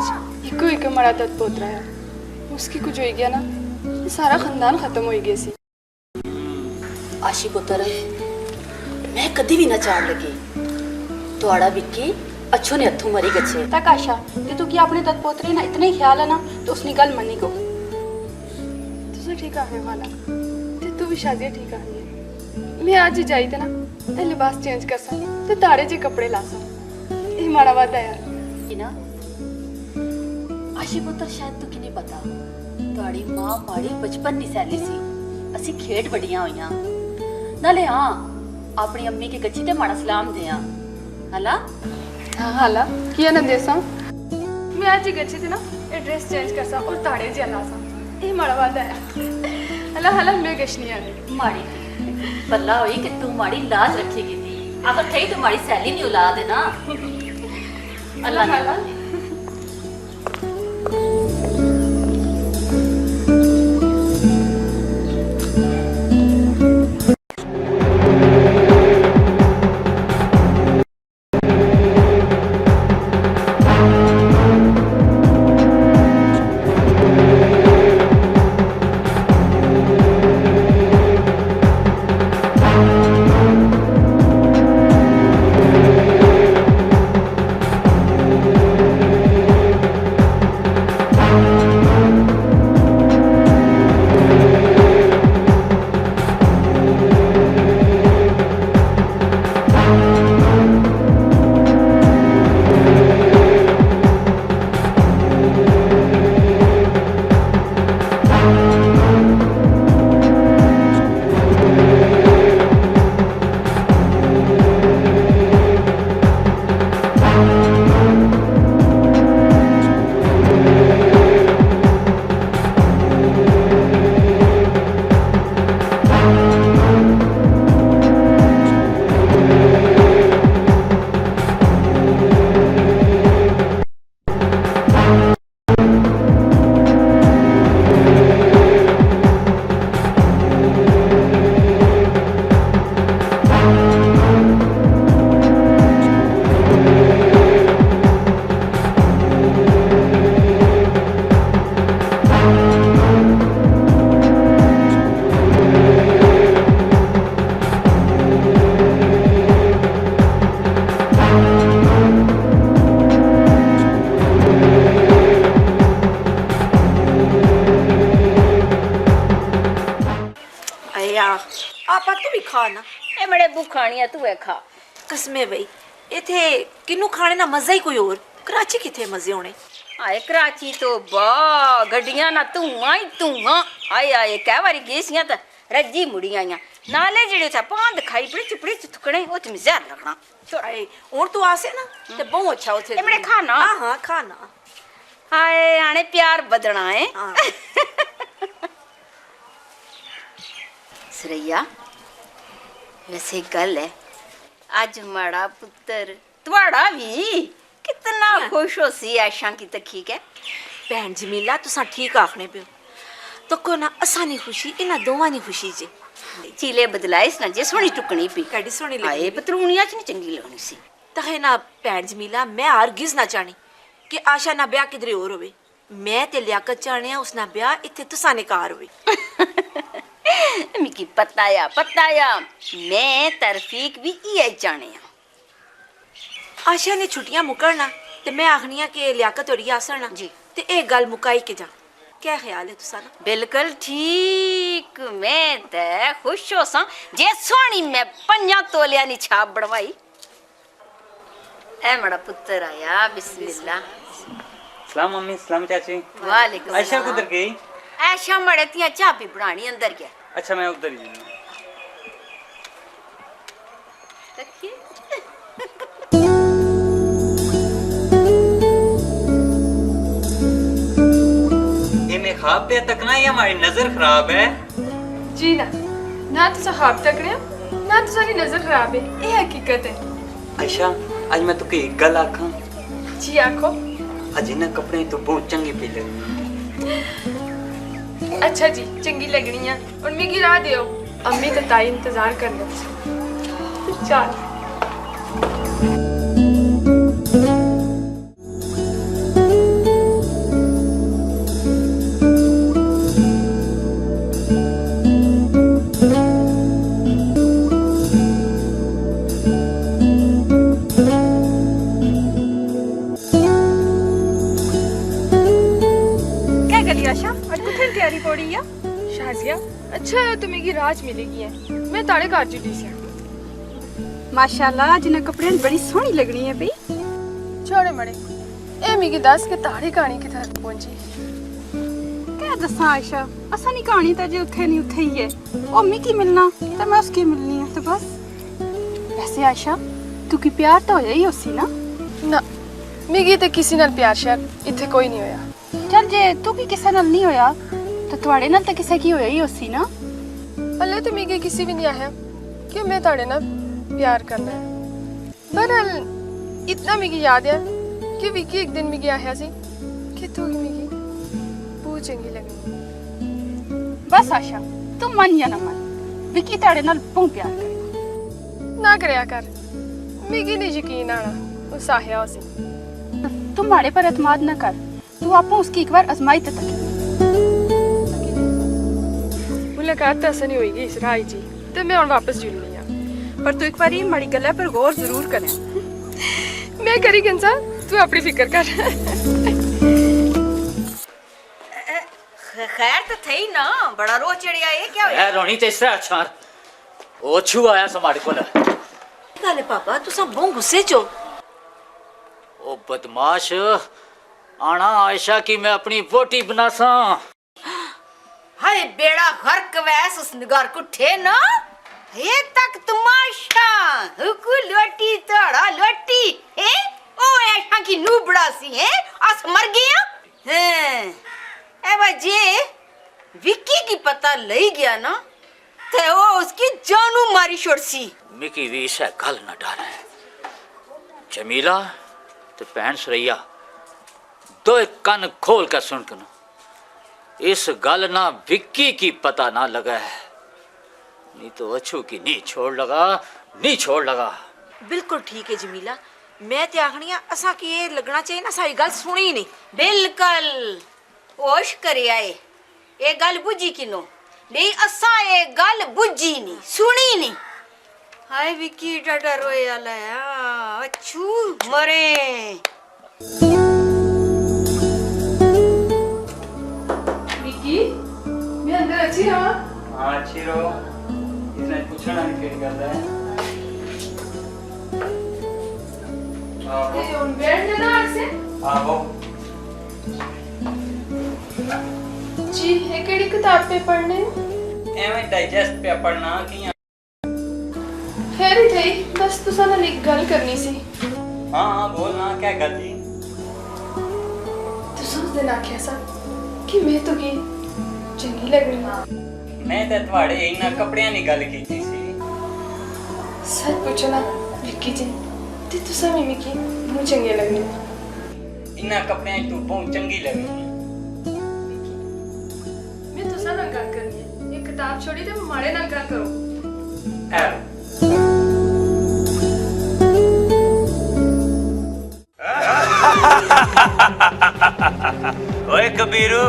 इको एक माड़ा दत पोतरा है उसकी कुछ हो गया ना सारा खानदान खत्म हो गया सी आशी पुत्र मैं कदी भी ना चाड़ लगी तुआड़ा विक्की अच्छू ने हथों मरी गच्छे तक आशा ते तू की अपने दत पोतरे ना इतना ही ख्याल है ना तो उसने गल मनी को तुझे ठीक है खाला ते तू भी शादी ठीक है मैं आज ही जाई थे ना ते लिबास चेंज कर सा ते ताड़े जे कपड़े ला सा ये माड़ा बात है यार ना आशी पुत्र शायद तू की नहीं पता तुहाड़ी मां माड़ी बचपन नहीं सैली सी असी खेड बड़ियां होइयां नाले हां अपनी अम्मी के गच्ची ते माड़ा सलाम देया हला हाँ हाला किया ना देसा मैं आज ही गच्छी थी ना ये ड्रेस चेंज कर सा और ताड़े जे ला सा ये माड़ा बात है हला हला मैं गशनी आ गई माड़ी थी बल्ला होई कि तू माड़ी लाज रखेगी थी अगर थई तो माड़ी सैली नहीं औलाद है ना अल्लाह हला ਆਪਾ ਤੂੰ ਵੀ ਖਾ ਨਾ ਇਹ ਬੜੇ ਭੁੱਖਾਣੀਆਂ ਤੂੰ ਇਹ ਖਾ ਕਸਮੇ ਬਈ ਇਥੇ ਕਿਨੂੰ ਖਾਣੇ ਨਾ ਮਜ਼ਾ ਹੀ ਕੋਈ ਹੋਰ ਕਰਾਚੀ ਕਿਥੇ ਮਜ਼ੇ ਹੋਣੇ ਆਏ ਕਰਾਚੀ ਤੋਂ ਬਾ ਗੱਡੀਆਂ ਨਾ ਧੂਆਂ ਹੀ ਧੂਆਂ ਆਏ ਆਏ ਕਈ ਵਾਰੀ ਗਈਆਂ ਤਾਂ ਰੱਜੀ ਮੁੜੀਆਂ ਆਈਆਂ ਨਾਲੇ ਜਿਹੜੇ ਚਾ ਪਾਂਦ ਖਾਈ ਬੜੇ ਚਿਪੜੇ ਚੁਕਣੇ ਉਹ ਤੇ ਮਜ਼ਾ ਲੱਗਣਾ ਆਏ ਹੁਣ ਤੂੰ ਆਸੇ ਨਾ ਤੇ ਬਹੁਤ ਅੱਛਾ ਉਥੇ ਇਹ ਬੜੇ ਖਾਣਾ ਹਾਂ ਹਾਂ ਖਾਣਾ ਆਏ ਆਣੇ ਪਿਆਰ ਬਦਣਾ ਹੈ ਹਾਂ ਸਰਈਆ ਵੈਸੇ ਗੱਲ ਹੈ ਅੱਜ ਮਾੜਾ ਪੁੱਤਰ ਤੁਹਾਡਾ ਵੀ ਕਿਤਨਾ ਖੁਸ਼ ਹੋ ਸੀ ਆਸ਼ਾ ਕੀ ਤੱਕੀ ਕੇ ਭੈਣ ਜਮੀਲਾ ਤੁਸੀਂ ਠੀਕ ਆਖਣੇ ਪਿਓ ਤੱਕੋ ਨਾ ਅਸਾਨੀ ਖੁਸ਼ੀ ਇਹਨਾਂ ਦੋਵਾਂ ਦੀ ਖੁਸ਼ੀ ਜੇ ਚੀਲੇ ਬਦਲਾਇਸ ਨਾ ਜੇ ਸੋਹਣੀ ਟੁਕਣੀ ਪੀ ਕੜੀ ਸੋਹਣੀ ਆਏ ਲੱਗੀ ਪਤਰੂਣੀਆਂ ਚ ਨਹੀਂ ਚੰਗੀ ਲੱਗਣੀ ਸੀ ਤਹੇ ਨਾ ਭੈਣ ਜਮੀਲਾ ਮੈਂ ਹਰਗਿਜ਼ ਨਾ ਚਾਹਣੀ ਕਿ ਆਸ਼ਾ ਨਾ ਵਿਆਹ ਕਿਧਰੇ ਹੋਰ ਹੋਵੇ ਮੈਂ ਤੇ ਲਿਆਕਤ ਚਾਹਣਿਆ ਉਸ ਨਾਲ ਵਿਆਹ ਇੱਥੇ ਤੁਸਾਂ ਨੇ ਕਾਰ ਹੋਵੇ मिकी पताया मैं तरफीक भी ये चाहने आशा ने छुट्टियां मुकरना ते मैं आखनी कि लियाकत होरी आसना जी ते एक गल मुकाई के जा क्या ख्याल है तुसा ना बिल्कुल ठीक मैं ते खुश हो सा जे सोनी मैं 5 तोलिया नी छाप बनवाई ए मेरा पुत्र आया बिस्मिल्लाह सलाम मम्मी सलाम चाची वालेकुम आयशा किधर गई ऐशा मड़े तिया चाबी बनानी अंदर गया अच्छा मैं उधर ही हूँ मैं ख्वाब पे तकना या हमारी नजर खराब है जी ना तुसा ख्वाब तक रहे हो ना तुसारी नजर खराब है ये हकीकत है आयशा आज मैं तुके एक गल आखा जी आखो आज इन्हें कपड़े तो बहुत चंगे पी लगे अच्छा जी चंगी लगनी है और मिगी राह दियो अम्मी तो ताई इंतजार कर लो चल तैयारी पड़ी या शाजिया अच्छा है तो मेरी राज मिलेगी है मैं तारे घर जुटी से माशाल्लाह जिन्हें कपड़े बड़ी सोहनी लगनी है बई छोड़े मड़े ए मिगी दस के तारी कहानी की तरफ पहुंची क्या दसा आयशा असानी कहानी तो जे उथे नहीं उथे ही है ओ मिगी मिलना तो मैं उसकी मिलनी है तो बस वैसे आयशा तू की प्यार तो होया ही होसी ना मिगी ते किसी नाल प्यार शायद इथे कोई नहीं होया चल जे तू की किसी नाल नहीं होया तो तुम्हारे नाल तो किसी की होया ही होसी ना अल्लाह तो मिगी किसी भी नहीं आया कि मैं ताड़े नाल प्यार करना है बहरहाल इतना मिगी याद है कि विकी एक दिन मिगी आया सी कितों की मिगी बहुत चंगी लगनी। बस आशा तू मन या ना मन विकी ताड़े नाल बहुत प्यार करे ना करया कर, मिगी नहीं यकीन आना वो साहिया उसी। तू माड़े पर एतमाद ना कर, तू आपो उसकी एक बार आजमाई ते तक। मुलाकात तो असर नहीं होगी इस राय जी, तो मैं और वापस जुड़नी है। पर तू एक बारी माड़ी गल्ला पर गौर जरूर करें। मैं करी कंसा, तू अपनी फिक्र कर। खैर तो थई ना, बड़ा रो चढ़िया ये क्या होया? ए रोनी ते इसरा अच्छा ओ छू आया समारे कोल। गल पापा तू सब बहुत गुस्से चो। ओ बदमाश, आना आयशा की मैं अपनी वोटी बनासा। हाय बेड़ा गर्क वैस उस निगार को ठे ना, ये तक तमाशा हुकु लोटी तोड़ा लोटी है। ओ ऐसा की नूबड़ा सी है, अस मर गया हैं। ए बजे विक्की की पता लई गया ना, ते वो उसकी जानू मारी छोड़सी। मिकी दी से गल न डाल। जमीला ते भैन सुरैया दो कन खोल कर सुन के इस गल ना विक्की की पता ना लगा है, नहीं तो अच्छू की नहीं छोड़ लगा, नहीं छोड़ लगा। बिल्कुल ठीक है जमीला, मैं ते आखनी आ असा की ये लगना चाहिए ना सारी गल सुनी नहीं। बिल्कुल होश करे आए, ये गल बुझी किनो नहीं, असा ये गल बुझी नहीं सुनी नहीं। हाय विक्की डाडा रोए आला अच्छू मरे। विकी, मैं अंदर अच्छी रहा। हाँ अच्छी रहो, इसने पूछना नहीं फिर कर रहा है। ये उन बैठ लेना आग से। आओ जी, ये केड़ी किताब पे पढ़ने? एवं डाइजेस्ट पे पढ़ना कि खैर ही थई, बस तुसा नाल एक गल करनी सी। हाँ हाँ बोलना क्या गल थी? तुसा उस दिन आख्या सा कि मैं तो की चंगी लगनी। मैं ते तुम्हारे इन्ना कपड़ियां दी गल कीती सी। सच पूछो ना विक्की जी, ते तुसा मिमी की बहुत चंगी लगनी। इन्ना कपड़ियां च तू बहुत चंगी लगनी। मैं तुसा नाल गल करनी है, ये किताब छोड़ी ते माड़े नाल गल करो। ओए कबीरू,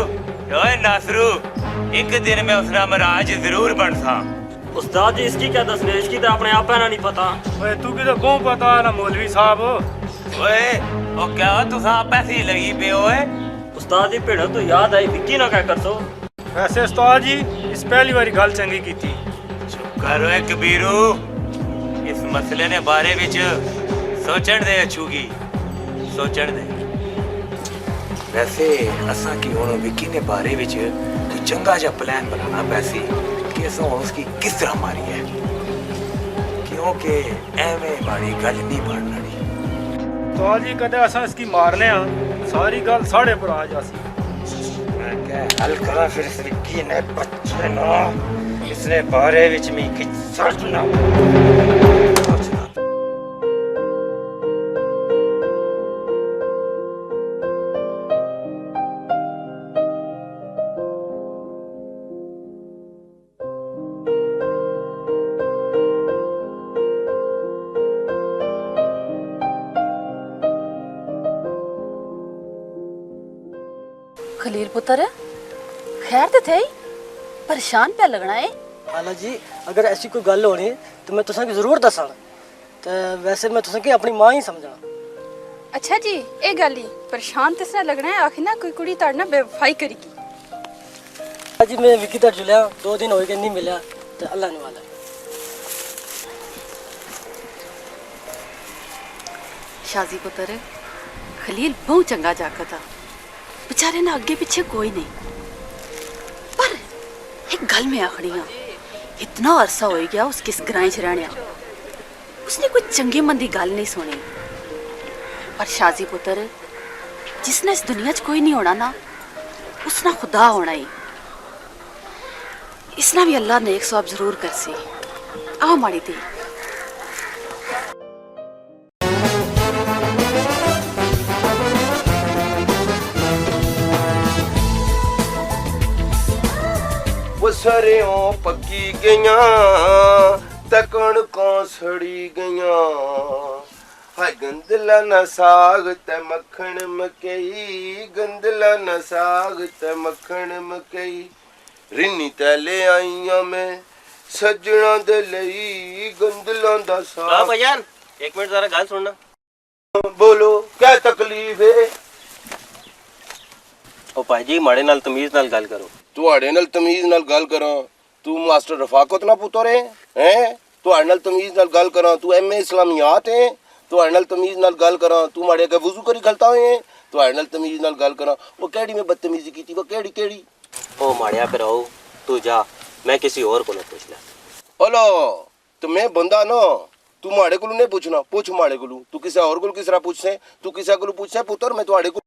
ओए नासरू, एक दिन मैं उसना महाराज जरूर बनसा। उस्ताद जी इसकी क्या दसने, इसकी तो अपने आप है ना नहीं पता। ओए तू की तो बहुत पता है ना मौलवी साहब। ओए ओ क्या तुसा पैसे ही लगी पे ओए? उस्ताद जी भेड़ तो याद आई विक्की ना क्या कर सो। वैसे उस्ताद जी इस पहली बारी गल चंगी की थी। चुप कर ओए कबीरू, इस मसले ने बारे विच सोचण दे अछूगी, सोचण दे। वैसे असा की हुण विक्की ने बारे विच कोई चंगा जा प्लान बनाना पैसी कि असा उसकी किस तरह मारी है, क्योंकि एवें मारी गल नहीं बननी। उस्ताद जी कदे असा इसकी मारने आ, सारी गल साढ़े पर आ जासी। मैं क्या हल करा फिर इस विक्की ने बच्चे ना, इसने बारे विच मी कि सच ना खलील पुत्र खैर तो थे, परेशान पे लगना है। खाला जी अगर ऐसी कोई गल होनी तो मैं तुसा की जरूर दसा। तो वैसे मैं तुसा की अपनी मां ही समझा। अच्छा जी ये गल ही परेशान ते इसने लगना है, आखिर ना कोई कुड़ी ताड़ ना बेवफाई करेगी। जी मैं विकी तक जुलिया 2 दिन हो गए नहीं मिला, तो अल्लाह ने वाला। शाजी पुत्र खलील बहुत चंगा जाकर था, बेचारे ना अगे पीछे कोई नहीं। पर एक गल में आखनी हाँ, इतना अरसा हो गया उसके इस ग्रां च रहने, उसने कोई चंगी मंदी गल नहीं सुनी। पर शाजी पुत्र जिसने इस दुनिया च कोई नहीं होना ना, उसना खुदा होना ही। इसना भी अल्लाह नेक सवाब जरूर कर सी। आ माड़ी थी सरेओं पकी गईयां ते कणकों सड़ी गईयां हाय गंदला न साग ते मक्खन मकई गंदला न साग ते मक्खन मकई रिन्नी ते ले आईयां मैं सजना दे लई गंदला दा साग भैयान 1 मिनट जरा गल सुनना बोलो क्या तकलीफ है ओ भाई माड़े नाल तमीज नाल गल करो तुहाड़े नाल तमीज नाल गल करा तू मास्टर रफाकत ना पुत्र है तुहाड़े नाल तमीज नाल गल करा तू एमए इस्लामियात है तुहाड़े नाल तमीज नाल गल करा तू माड़े अगे वुजू करी खलता है तुहाड़े नाल तमीज नाल गल करा वो केड़ी में बदतमीजी कीती वो केड़ी केड़ी ओ माड़िया फिर आओ तू जा मैं किसी और को ना पूछ ला हेलो तो मैं बंदा ना तू माड़े को नहीं पूछना पूछ माड़े को तू किसी और को किस तरह पूछसे तू किसी को पूछसे पुत्र मैं तुहाड़े को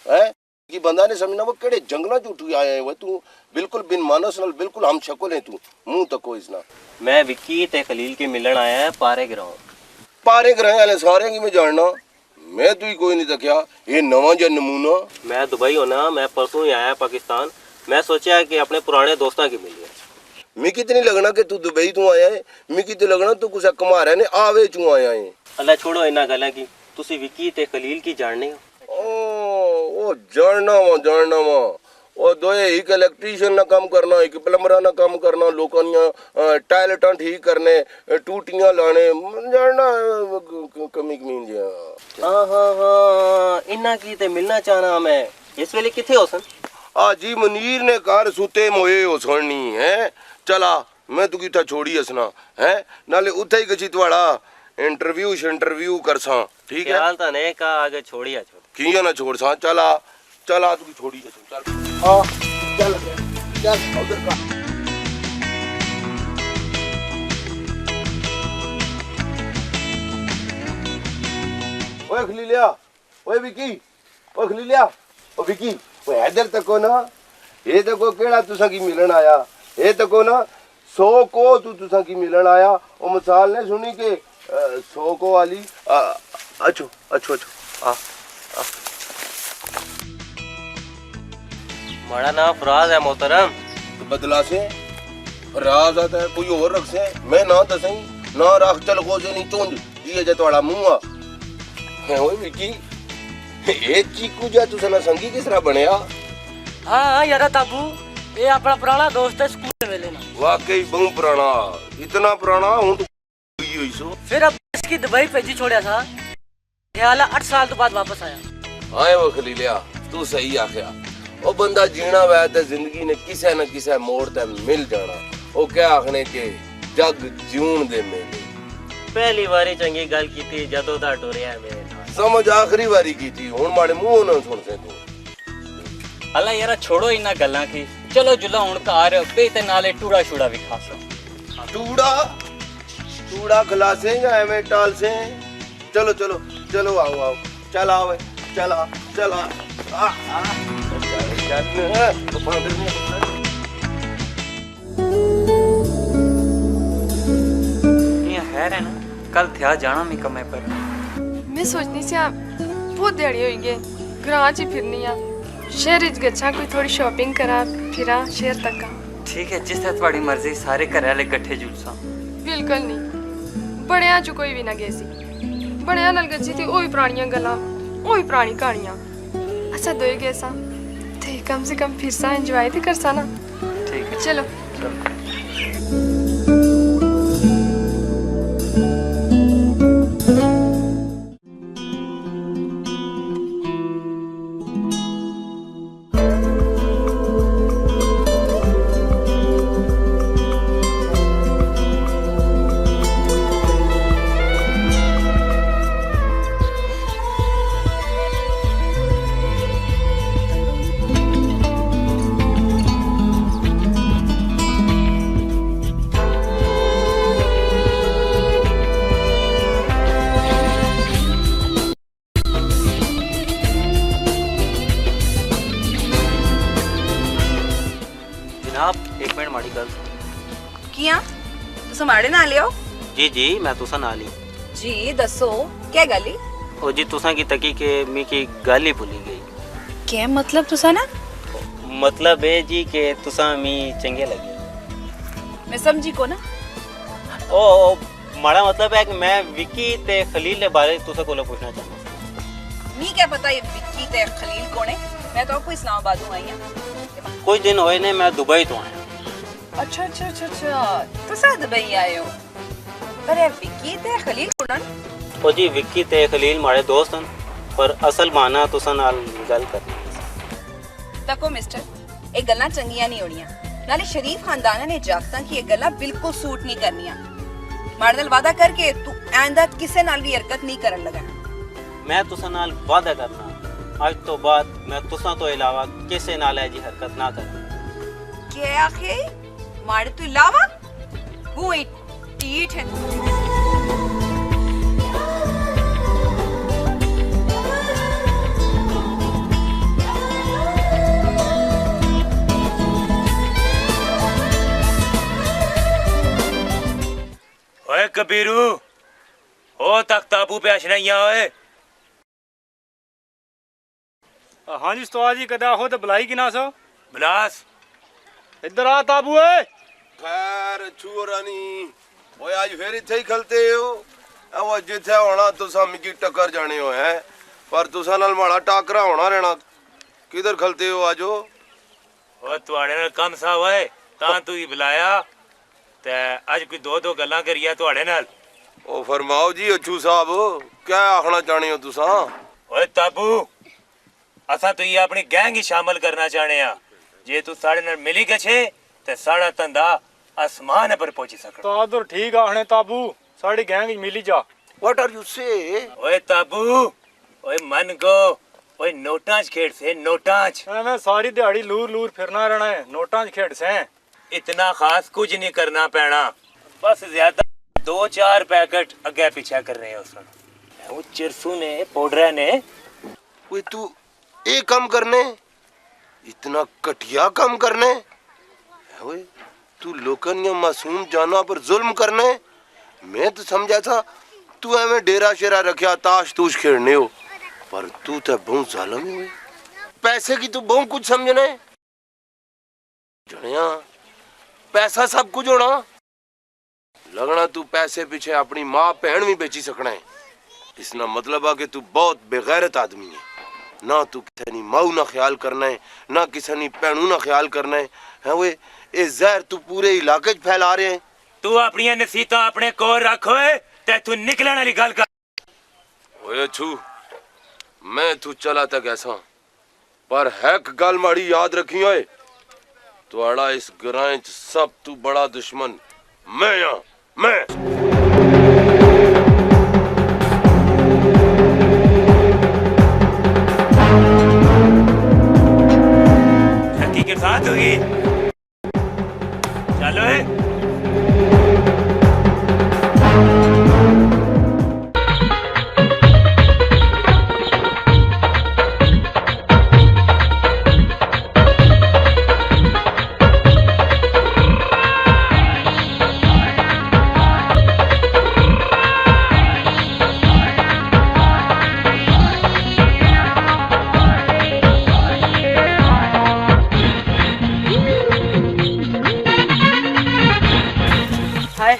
है कि बंदा ने समझना वो केड़े जंगलों च उठी आया है तू बिल्कुल बिन मानस नाल बिल्कुल हम शक्ल है तू मुंह तक कोई इसना मैं विक्की ते खलील के मिलन आया है पारे ग्रह वाले सारे की मैं जानना मैं तू ही कोई नहीं तकिया ये नवा जा नमूना मैं दुबई होना मैं परसों ही आया पाकिस्तान मैं सोचा कि अपने पुराने दोस्तों की मिलिए मिकी तो नहीं लगना कि तू दुबई तू आया है मिकी तो लगना तू कुछ कमारे ने आवे चू आया है अल्लाह छोड़ो इन्ना गल्ला की तुसी विक्की ते खलील की जानने हो ओ जानना वा ओ दोए एक इलेक्ट्रीशियन ना काम करना एक प्लम्बरा ना काम करना लोकां टॉयलेटां ठीक करने टूटियां लाने जानना कमी कमीन जी हाँ इन्ना की ते मिलना चाहना मैं इस वेले किथे हो सन जी मुनीर ने कार सुते मोए हो सुननी है चला मैं तू किथा छोड़ी हसना है नाले उथे ही गची तुवाड़ा इंटरव्यू करसा ठीक है ख्याल ता ने का आगे छोड़िया छोड़ किया ना छोड़ सा चला तू छोड़ी चल हां चल उधर का ओए खलीलिया ओए विकी ओ खलीलिया ओ विकी ओए इधर तको ना ये तको केड़ा तुसा की मिलन आया ये तको ना 100 को तुसा की मिलन आया ओ मिसाल ने सुनी के 100 को वाली अच्छो आ माड़ा नाम फराज है मोहतरम तो बदला से राज आता है कोई और रख से मैं ना दसई ना रख चल को से नहीं चोंद ये जे तोड़ा मुंह है ओए विकी ए चीकू जा तू सना संगी किस तरह बनया हाँ यार ताबू ये अपना पुराना दोस्त है स्कूल में लेना वाकई बहुत पुराना इतना पुराना हूं तो हुई सो फिर अब इसकी दुबई भेजी छोड़ा था ख्याल 8 साल तो बाद वापस आया आए वो खलीलिया तू सही आखिया ओ बंदा जीना वै ते जिंदगी ने किसे न किसे मोड़ ते मिल जाना ओ क्या आखने के जग जीवन दे मेले पहली बारी चंगी गल कीती जदों दा टुरिया मेरे नाल समझ आखिरी बारी कीती हुन माड़े मुंह ना सुन से तू अल्लाह यार छोड़ो इन्ना गल्लां की चलो जुला हुन घर पे ते नाले टूड़ा छुड़ा भी खा सक टूड़ा खलासे या एवें टाल से चलो आओ चल आओ चला खैर है ना कल थया जाना मैं कमे पर मैं सोचनी सी बहुत दिहाड़ी होई गई ग्रां च फिरनी आ शहर च गच्छा कोई थोड़ी शॉपिंग करा फिरा शहर तक का ठीक है जिस तरह तुम्हारी मर्जी सारे घर वाले इकट्ठे जुलसा बिल्कुल नहीं बड़िया च कोई भी ना गए सी बड़िया नाल गच्छी थी ओही पुरानियां गल्लां ओही पुरानी कहानियां अच्छा दोए गए सा ते कम से कम फिर सा एंजॉय तो कर सा ना ठीक है चलो एक मिनट माड़ी गल किया तुम माड़े ना लियो जी मैं तुसा नाल ही जी दसो क्या गली ओ जी तुसा की तकी के मी की गल ही भूली गई क्या मतलब तुसा ना मतलब है जी के तुसा मी चंगे लगे मैं समझी को ना। ओ माड़ा मतलब है कि मैं विक्की ते खलील के बारे तुसे कोलो पूछना चाहता। मी क्या पता ये विक्की ते खलील कौन है। मैं तो आपको इस्लामाबाद हूँ आई हूँ। कुछ दिन होए ने मैं दुबई तो आया। अच्छा अच्छा अच्छा अच्छा तो सा दुबई आए हो। पर ये विक्की ते खलील कौन? ओ जी विक्की ते खलील मारे दोस्त हैं पर असल माना तुसा नाल गल करनी तको मिस्टर ये गल्लां चंगियां नहीं होनियां। नाले शरीफ खानदाना ने जागतां कि ये गल्लां बिल्कुल सूट नहीं करनियां। मारे नाल वादा करके तू आइंदा किसे नाल भी हरकत नहीं करन लगा। मैं तुसा नाल वादा करना आज तो बाद मैं तुसा तो इलावा किसे नाल ऐसी हरकत ना करनी। क्या आखे मारे तो इलावा वो इट है। ओए कबीरू ओ तक ताबू पे अशना ओए। हाँ जी उस्ताद जी कदा हो तो बुलाई कि ना सो बलास इधर आ ताबू है। खैर छूरानी ओए आज फिर इथे ही खलते हो। वो जिथे होना तुसा मिकी टक्कर जाने हो है पर तुसा नाल माड़ा टाकरा होना रहना। किधर खलते हो आजो? ओ तुआड़े नाल कम सा ओए तां तू ही बुलाया ते अज कोई दो गल्लां करिया तुआड़े नाल। ओ फरमाओ जी अच्छू साहब क्या आखना चाहने हो तुसा? ओए ताबू असा तू ही अपनी गैंग ही शामिल करना चाहने आ। जे तू साढ़े नाल मिली गछे ते साड़ा धंधा आसमान पर पहुंची सक। तो उधर ठीक आखने ताबू साड़ी गैंग मिली जा। व्हाट आर यू से? ओए ताबू ओए मन को ओए नोटां च खेड से नोटां च। मैं सारी दिहाड़ी लूर लूर फिरना रहना है नोटां च खेड से। इतना खास कुछ नहीं करना पैना बस ज्यादा 2-4 पैकेट अगे पीछे कर रहे हैं उसने। वो चिरसू ने पाउडर ने ओए तू ये काम करने इतना घटिया काम करने ओए तू लोकन या मासूम जाना पर जुल्म करने। मैं तो समझा था तू एवं डेरा शेरा रखा ताश तूश खेलने हो पर तू तो बहुत जालिम है। पैसे की तू बहुत कुछ समझने जनिया पैसा सब कुछ होना लगना तू पैसे पीछे अपनी माँ बहन भी बेची सकना है। इसना मतलब है कि तू बहुत बेगैरत आदमी है। ना तू किसी नी माऊ ना ख्याल करना है ना किसी नी भैनू ना ख्याल करना है वे ये जहर तू पूरे इलाके च फैला रहे हैं। तू अपनी नसीहतां अपने कोल रख ओए ते तू निकलण वाली गल कर। ओए अच्छू मैं तू चला तक ऐसा पर हैक गल माड़ी याद रखी ओए तुआड़ा इस ग्रां च सब तू बड़ा दुश्मन मैं यहाँ मैं। के साथ होगी चलो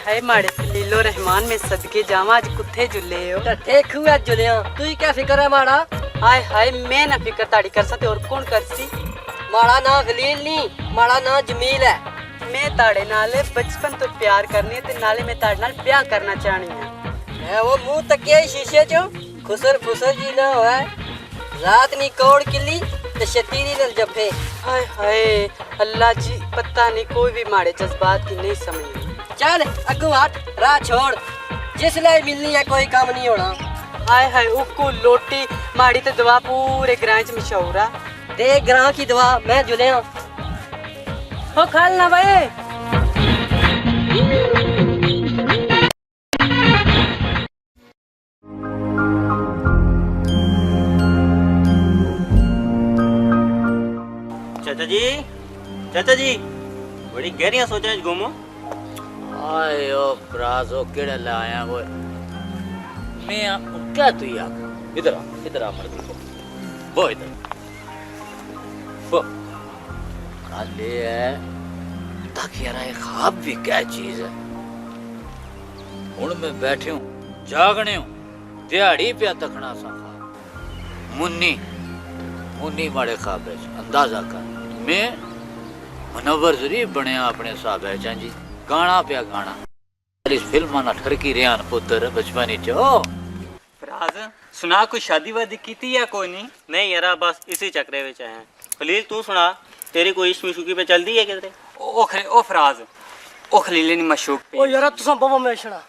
हाय माड़े लीलो रहमान में सदके जावा आज कुत्थे जुले हो। देख हुआ जुलिया तू ही क्या फिक्र है माड़ा? हाय हाय मैं ना फिक्र ताड़ी कर सकते और कौन करसी। माड़ा ना खलील नहीं माड़ा ना जमील है। मैं ताड़े नाले बचपन तो प्यार करनी है ते नाले मैं ताड़े नाल ब्याह करना चाहनी है। वो मुंह तकिया शीशे चो खुसर फुसर जी ना होए रात नी कौड़ किली ते शतीरी नल जफे। हाय हाय अल्लाह जी पता नहीं कोई भी माड़े जज्बात की नहीं समझ। चल अगू हट राह छोड़ जिसले मिलनी है कोई काम नहीं होना। हाय हाय उको लोटी माड़ी ते दवा पूरे ग्रां च मशहूर है। ते ग्रां की दवा मैं जुलिया हो खाल ना भाई। चाचा जी बड़ी गहरियां सोचने घूमो। आए ओ प्राजो केड़े ले आया वो मैं क्या तू या इधर आ मर्द वो इधर वो काले है ताकि यार ये ख्वाब भी क्या चीज है। हुण मैं बैठे हूं जागने हूं दिहाड़ी पे तकना सा ख्वाब मुन्नी मुन्नी माड़े ख्वाब है अंदाजा कर मैं मनवर जरूर बने अपने हिसाब है जी गाना पिया गाना इस फिल्म ना ठरकी रियान पुत्र बचपन चो फराज सुना कोई शादी वादी की थी या कोई नहीं? नहीं यार बस इसी चक्रे में हैं। खलील तू सुना तेरी कोई इश्क मिशुकी पे चल दी है किधरे? ओ फराज ओ खलीले नी मशूक पे ओ यार तुसा बाबा मैं छड़ा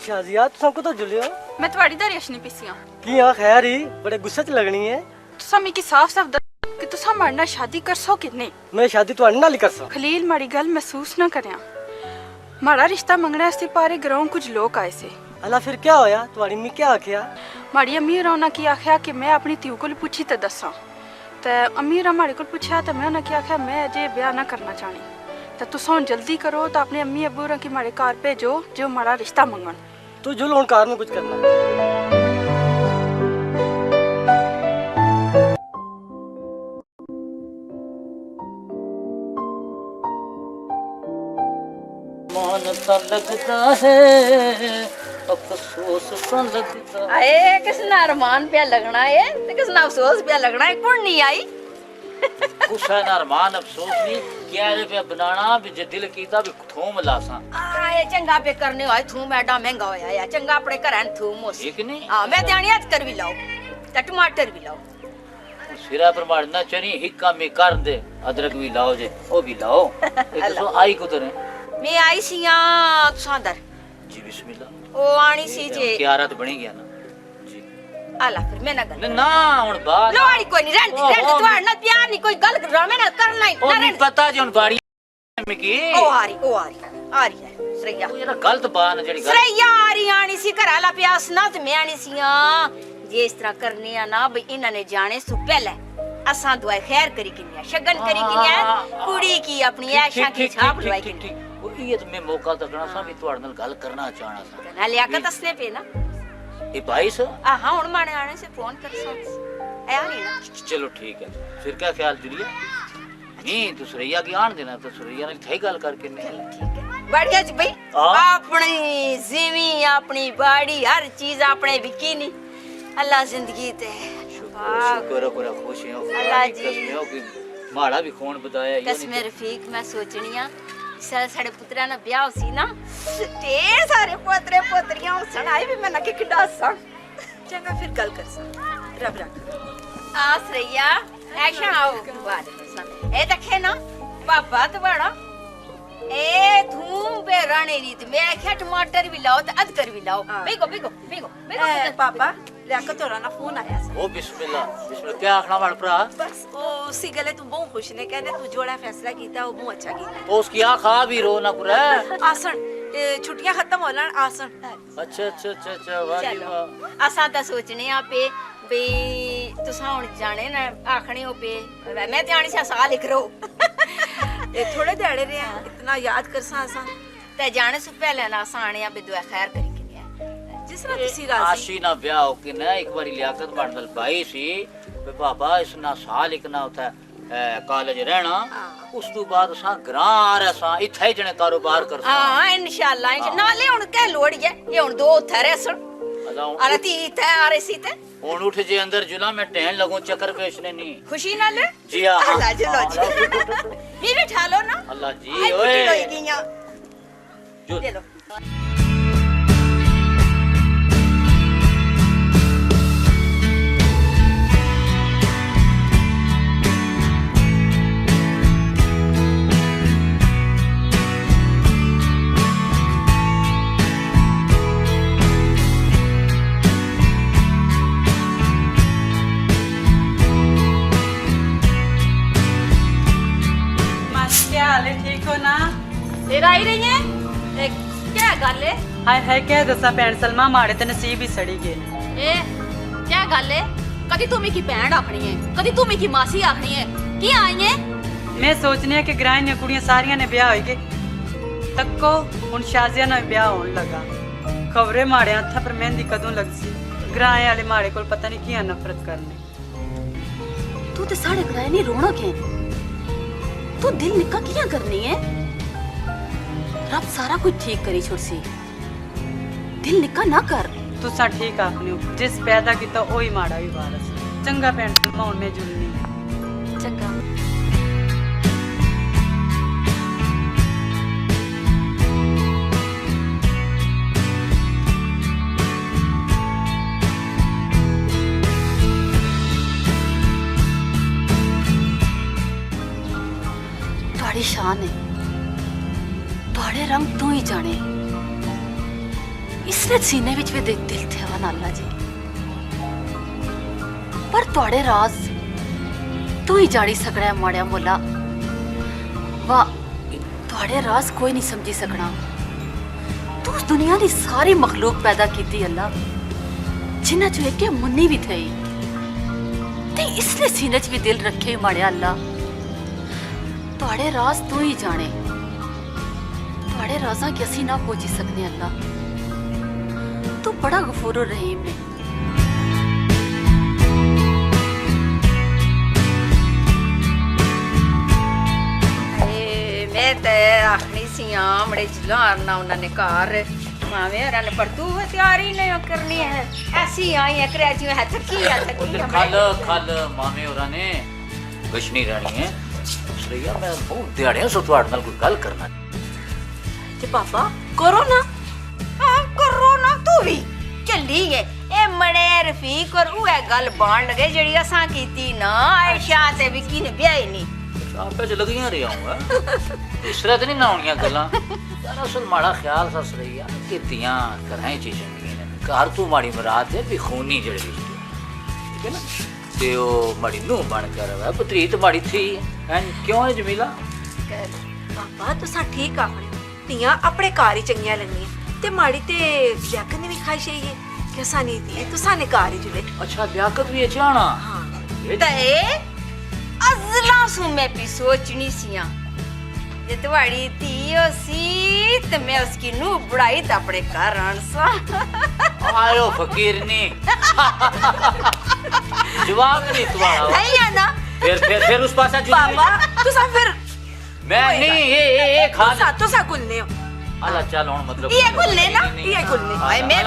शाजिया तुसा को तो जुलियो मैं ਤੁਹਾਡੀ ਦਾ ਰੇਸ਼ਨੀ ਪੀਸੀਆਂ की हां खैर ही बड़े गुस्से च लगनी है। ਤੁਸੀਂ ਮੈਨੂੰ ਸਾਫ਼-ਸਾਫ਼ ਦੱਸੋ ਕਿ ਤੁਸੀਂ ਮੇਰੇ ਨਾਲ ਸ਼ਾਦੀ ਕਰਸੋ ਕਿ ਨਹੀਂ? मैं शादी तो नाल ही करसा। ਖਲੀਲ ਮਾੜੀ ਗੱਲ ਮਹਿਸੂਸ ਨਾ ਕਰਿਆ ਮਾੜਾ ਰਿਸ਼ਤਾ ਮੰਗਣਾ ਸੀ ਪਾਰੇ ਗਰਾਉਂ ਕੁਝ ਲੋਕ ਆਏ ਸੀ। अला फिर क्या होया तुम्हारी अम्मी क्या आखिया? ਮਾੜੀ ਅਮੀ ਰੌਣਾ ਕੀ ਆਖਿਆ ਕਿ ਮੈਂ ਆਪਣੀ ਧੀ ਕੋਲ ਪੁੱਛੀ ਤੇ ਦੱਸਾਂ ਤੇ ਅਮੀ ਰਾ ਮਾੜੇ ਕੋਲ ਪੁੱਛਿਆ ਤੇ ਮੈਂ ਉਹਨਾਂ ਕੀ ਆਖਿਆ ਮੈਂ ਅਜੇ ਵਿਆਹ ਨਾ ਕਰਨਾ ਚਾਹਣੀ ਤੇ ਤੁਸੀਂ ਹੁਣ ਜਲਦੀ ਕਰੋ ਤਾਂ ਆਪਣੇ ਅੰਮੀ ਅੱਬੂ ਰਾਂ ਕੀ ਮਾੜੇ ਘਰ ਭੇਜੋ ਜੋ ਮਾੜਾ ਰਿਸ਼ਤਾ ਮੰਗਣ। तू जुल हुन कार में कुछ करना। मन सा लगता है अफसोस सा लगता आए किसना अरमान पे लगना है ते किसना अफसोस पे लगना है कौन नहीं आई कुछ है ना अरमान अफसोस नहीं क्या रे पे बनाना भी जे दिल कीता भी थूम लासा आए चंगा पे करने होए थूम एडा महंगा होया या चंगा अपने घरां थूम हो ठीक नहीं हां मैं ध्यान याद कर भी लाओ ते टमाटर भी लाओ सिरा पर मारना चनी हिक्का में कर दे अदरक भी लाओ जे ओ भी लाओ एक सो आई कुदर है मैं आई सिया तुसा अंदर जी बिस्मिल्लाह ओ आनी सी जे क्या रात बनी गया ना जी आला फिर मैं ना गल ना हुन बात लोड़ी कोई नहीं रहन दे तुहार ना प्यार नहीं कोई गल मैं ना करना ही ओ नहीं पता जे हुन बाड़ी में की ओ आ रही है श्रेया ओ ये गलत बात है जेड़ी श्रेया आ रही आनी सी घर आला प्यास ना ते मैं आनी सिया जे इस तरह करने आ ना भाई इन्हां ने जाने सु पहले असां दुआ खैर करी किन्या शगन करी किन्या कुड़ी की अपनी ऐशा की छाप लवाई किन्या ये तो मैं मौका तकना सा भी तुहाडे नाल गल करना चाहना सा ना लियाकत असने पे ना ये भाई सा हां हुन माने आने से फोन कर सा आया नहीं ना चलो ठीक है फिर क्या ख्याल जुलिया नहीं तू सुरैया की आन देना तो सुरैया ने थाई गल करके नहीं ठीक है बढ़िया जी भाई अपनी जीवी अपनी बाड़ी हर चीज अपने विकी नी अल्लाह जिंदगी ते शुक्र करो खुश हो अल्लाह जी कसम हो कि माड़ा भी खून बताया कसम रफीक मैं सोचनिया सारे पुत्रा ना ब्याह सी ना ढेर सारे पोतरे पोतरियां हुसन आई भी मैं ना कि किड्डा सा चंगा फिर गल कर सा रब रख आसरैया ऐशा आओ वाह ए देखे ना पापा तो बड़ा ए धूम पे राने रीत मैं क्या टमाटर भी लाओ ते अदरक भी लाओ बिगो पापा लियाकत तो राना फोन आया ओ बिस्मिल्लाह क्या आखना वाल भरा बस ओ उसी गले तू बहुत खुश ने कहने तू जोड़ा फैसला कीता वो बहुत अच्छा कीता तो उसकी आखा भी रो ना पूरा आसन छुट्टियां खत्म होलन आसन अच्छा वाह जी वाह असां ता सोचने आ पे बे तुसा हुन जाने ना आखने हो पे मैं ते आनी सा साल लिख रो ए थोड़े दिहाड़े रे इतना याद करसा असां ते जाने से पहले ना असां आने आ बे दुआ खैर करी जिस तरह किसी राजी आशी ना ब्याह हो के ना एक बारी लियाकत मंडल भाई सी पे बाबा इसना साल इकना होता है कॉलेज रहना उस तो बाद असा ग्रां आ रहा सा इथे ही जने कारोबार कर हां इंशाल्लाह नाले हुन के लोड़ है ये हुन दो थरे सन अरे ती थे आ रही सी ते हुन उठ जे अंदर जुला में टहन लगो चक्कर पेशने नहीं खुशी ना ले जी हां अल्लाह चलो जी मी भी ठा लो ना अल्लाह जी ओए चलो ठीक हो ना तेरा आई रही है क्या गल है हाय हाय क्या दसा भैन सलमा माड़े ते नसीब ही सड़ी गए ए क्या गल है कदी तू मिकी भैन आखनी है कदी तू मिकी मासी आखनी है की आई है मैं सोचनी है कि ग्रां ने कुड़ियां सारियां ने ब्याह होई गए तक्को हुन शाजिया ना ब्याह होने लगा खबरे माड़े हत्था पर मेहंदी कदों लगसी ग्रां वाले माड़े कोल पता नहीं किया नफरत करने तू ते साढ़े कराए नहीं रौनक है। तू दिल निक्का किया करनी है? रब सारा कुछ ठीक करी छोड़सी। दिल निक्का ना कर। तुसा ठीक आखनी हो, जिस पैदा किता ओही माड़ा भी वारस। चंगा भैन सलमा ने जुलनी है। चंगा। बड़ी शान है, थोड़े रंग तू ही जाने। इसने सीने विच भी दिल थे वा नाला जी, पर थोड़े राज तू ही जानी सकना है माड़िया मोला। वाह, थोड़े राज कोई नहीं समझी सकना। तू उस दुनिया की सारी मखलूक पैदा की थी अल्लाह, जिन्ना चो एक मुन्नी भी थी ते इसने सीने च भी दिल रखे माड़िया अल्लाह। थोड़े राज तू ही जाने, थोड़े राजा की असी ना पहुंची सकने अल्लाह। तू बड़ा गफूर रहीम है। मैं ते आखनी सी बड़े जलारना उन्होंने घर मावे हरा ने, पर तू तैयारी नहीं करनी है। ऐसी आई है करे जिवें है थकी खल मामे होरा ने गशनी रहनी है। श्रेया मैं बहुत दिहाड़ियां सो तुहाडे नाल कोई गल करना। ते पापा करो ना। हाँ करो ना, तू भी चली है ए मने रफीक और वो गल बाण लगे जेड़ी असां कीती ना आयशा ते विक्की ने ब्याही नहीं। आपे च लगियां रही हूं इसरा ते नहीं ना होनियां गल्लां। दरअसल माड़ा ख्याल सा श्रेया कि तियां कराए च चंगी ने, घर तू माड़ी मुराद है भी खूनी जड़ी रिश्ते, ठीक है ना। ते ओ माड़ी नूं बन कर है पुत्रीत माड़ी थी हैं क्यों है जमीला? पापा तुसा ठीक आखने हो, तियां अपने घर ही चंगियां लगनियां ते माड़ी ते लियाकत ने भी ख्वाहिश है कि असा नहीं दी तुसा ने घर ही जुले। अच्छा लियाकत भी चाहना? हां ते अजला सु मैं भी सोचनी सिया जे तुम्हारी धी सी ते मैं उसकी नूं बुढ़ाई ते अपने घर आन सा। आयो फकीरनी जवाब नहीं तुम्हारा नहीं है ना। फिर उस पासा पापा तुसा फिर मैं नहीं ये खा तुसा गुलने हो। अल्लाह चल हुन मतलब ये गुलने ना, ये गुलने हाय मैं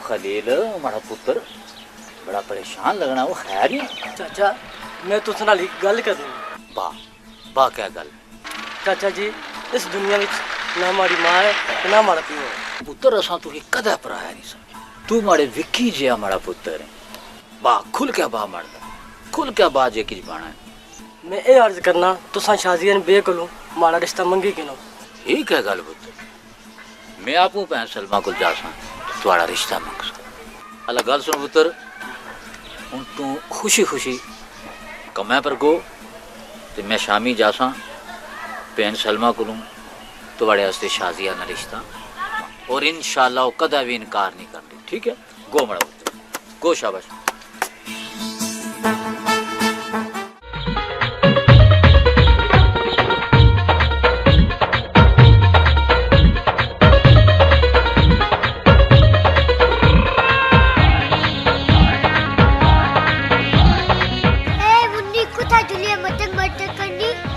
खलील हमारा पुत्र बड़ा परेशान लगना। वो खैर ही चाचा मैं तुझसे नाल एक गल करनी। वाह क्या गल? चाचा जी इस दुनिया में ना हमारी माँ है ना हमारा प्यो है। पुत्र असा तू कदा पराया नहीं समझ। तू माड़े विक्की जे हमारा पुत्र है। वाह खुल क्या बा मरदा, खुल क्या बा जे किज बाना है। मैं ये अर्ज करना तुसा शाजिया ने बेकलू माड़ा रिश्ता मंगी किनो। ठीक है गल पुत्र, मैं आपू भैन सलमा को जासा तुम्हारा रिश्ता मंग सा। अल्लाह गल सुन पुत्र, हूँ तू खुशी खुशी कमै पर गो ते मैं शामी जासा भैन सलमा को तुम्हारे वास्ते शाजिया ना रिश्ता, और इंशाअल्लाह कदा भी इनकार नहीं करती। ठीक है गो मड़ा पुत्र गो, शाबाश।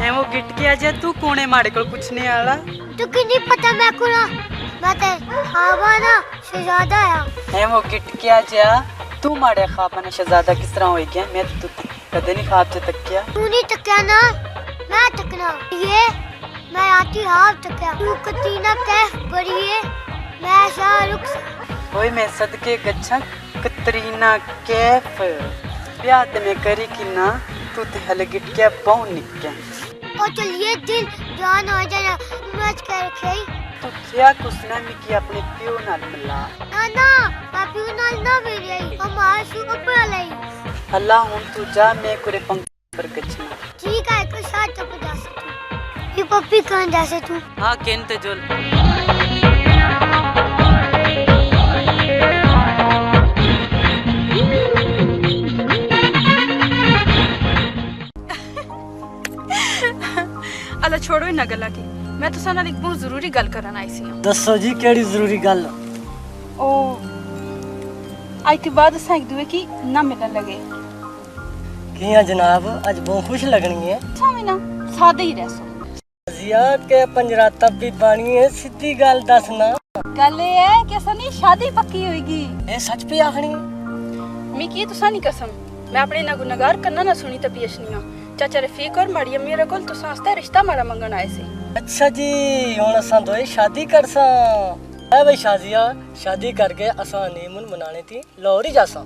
वो गिट के आजा तू कोने माड़े को कुछ नहीं आला। तू की नहीं पता मैं कोना मैं ते खाबा ना शहजादा है वो गिट के आजा तू माड़े खाबा ना शहजादा किस तरह होई गया? मैं तो कदे नहीं खाब से तकिया। तू नहीं तकिया ना मैं तकना ये मैं आती हाफ तकिया। तू कतीना कैफ बड़ी है मैं शाहरुख ओए मैं सदके गच्छा कतरीना कैफ ब्याह ते मैं करी कि ना तू ते हले गिट के बहु निक्के और चलिए दिल जान हो जाना मैच कर रखी। तू क्या कुछ ना मी की अपने प्यो नाल मिला ना ना पापी नाल ना मेरी हमार सु ऊपर लाई। अल्लाह हुन तू जा मैं कुरे पंख पर गच्छना। ठीक है को साथ तो बता सकती ये पप्पी कहां जा से तू? हां केन ते जोल अला छोड़ो इन्ना गल्ला की मैं तुसां नाल एक बहुत जरूरी गल करन आई सी दसो जी केड़ी जरूरी गल ओ आज के बाद असां एक दूए की ना मिलन लगे कियां जनाब अज बहुत खुश लगनी है सामी ना सादे ही रह सो जिया के पंजराता भी बानी है सीधी गल दसना गल ये है कि सनी शादी पक्की होएगी ए सच पे आखनी मिकी तुसां नी कसम मैं अपने ना गुनहगार कन्ना ना सुनी ते पियशनिया चाचा रफीक और माड़ी अम्मी रे कोल तुसां आस्ते रिश्ता मारा मंगन आए सी अच्छा जी हुन असां दोए शादी करसा ए भाई शाजिया शादी करके असां हनीमून मनाने थी लाहौर ही जासा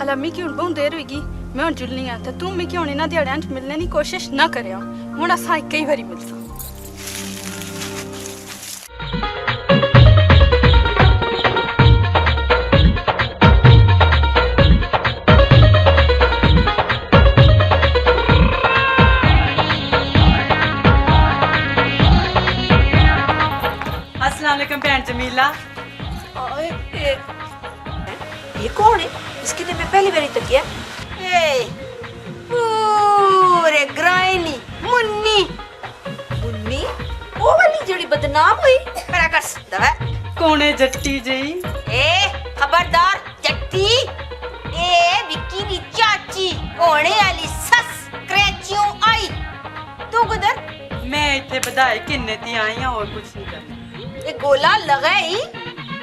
अला मिकी हुन बहुत देर होगी मैं हुन जुलनी आ ते तू मिकी हुन इना दिहाड़ियां च मिलने दी कोशिश ना करया हुन असां कई बारी मिलसा अस्सलामुअलैकुम भैन जमीला ये कौन है इसकी तो मैं पहली बारी तकिया पूरे ग्राइनी मुन्नी मुन्नी वो वाली जोड़ी बदनाम हुई मेरा कस दवा कौन है जट्टी जी ए खबरदार जट्टी ए विक्की दी चाची होने वाली सस क्रैचियों आई तू किधर मैं इथे बधाई किन्ने दी आई हां और कुछ नहीं करना ये गोला लगाई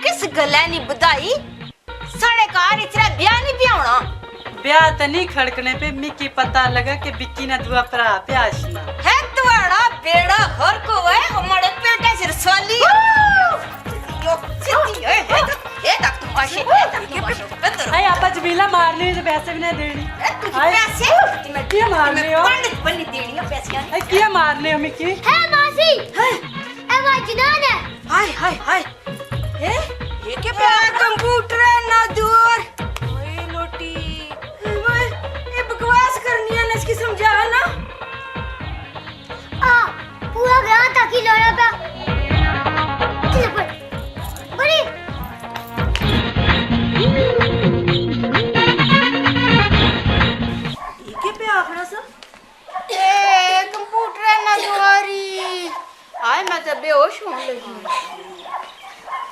किस गला नी बधाई साढ़े कार इतना ब्याह नहीं ब्याहना ब्याह तो नहीं खड़कने पे मिकी पता लगा कि विक्की ने दुआ भरा प्यासना है तुम्हारा बेड़ा हर को है हमारे पेटे सिर सवाली यो सिद्धि है ये तक तुम आशे हाय आपा जमीला मारने तो पैसे भी नहीं देनी पैसे मैं क्या मारने हो पंडित पंडित देनी है पैसे हाय क्या मारने हो मिकी है मासी है वाजनान है हाय हाय हाय ये क्या प्यार कंप्यूटर है ना दूर ओए लोटी ये बकवास करनी है ना इसकी समझा ना आ पूरा ग्रां ताकि लड़ा पे चल बड़ी ये क्या पे आखना सा ए कंप्यूटर है ना दुआरी हाय मैं तो बेहोश होने लगी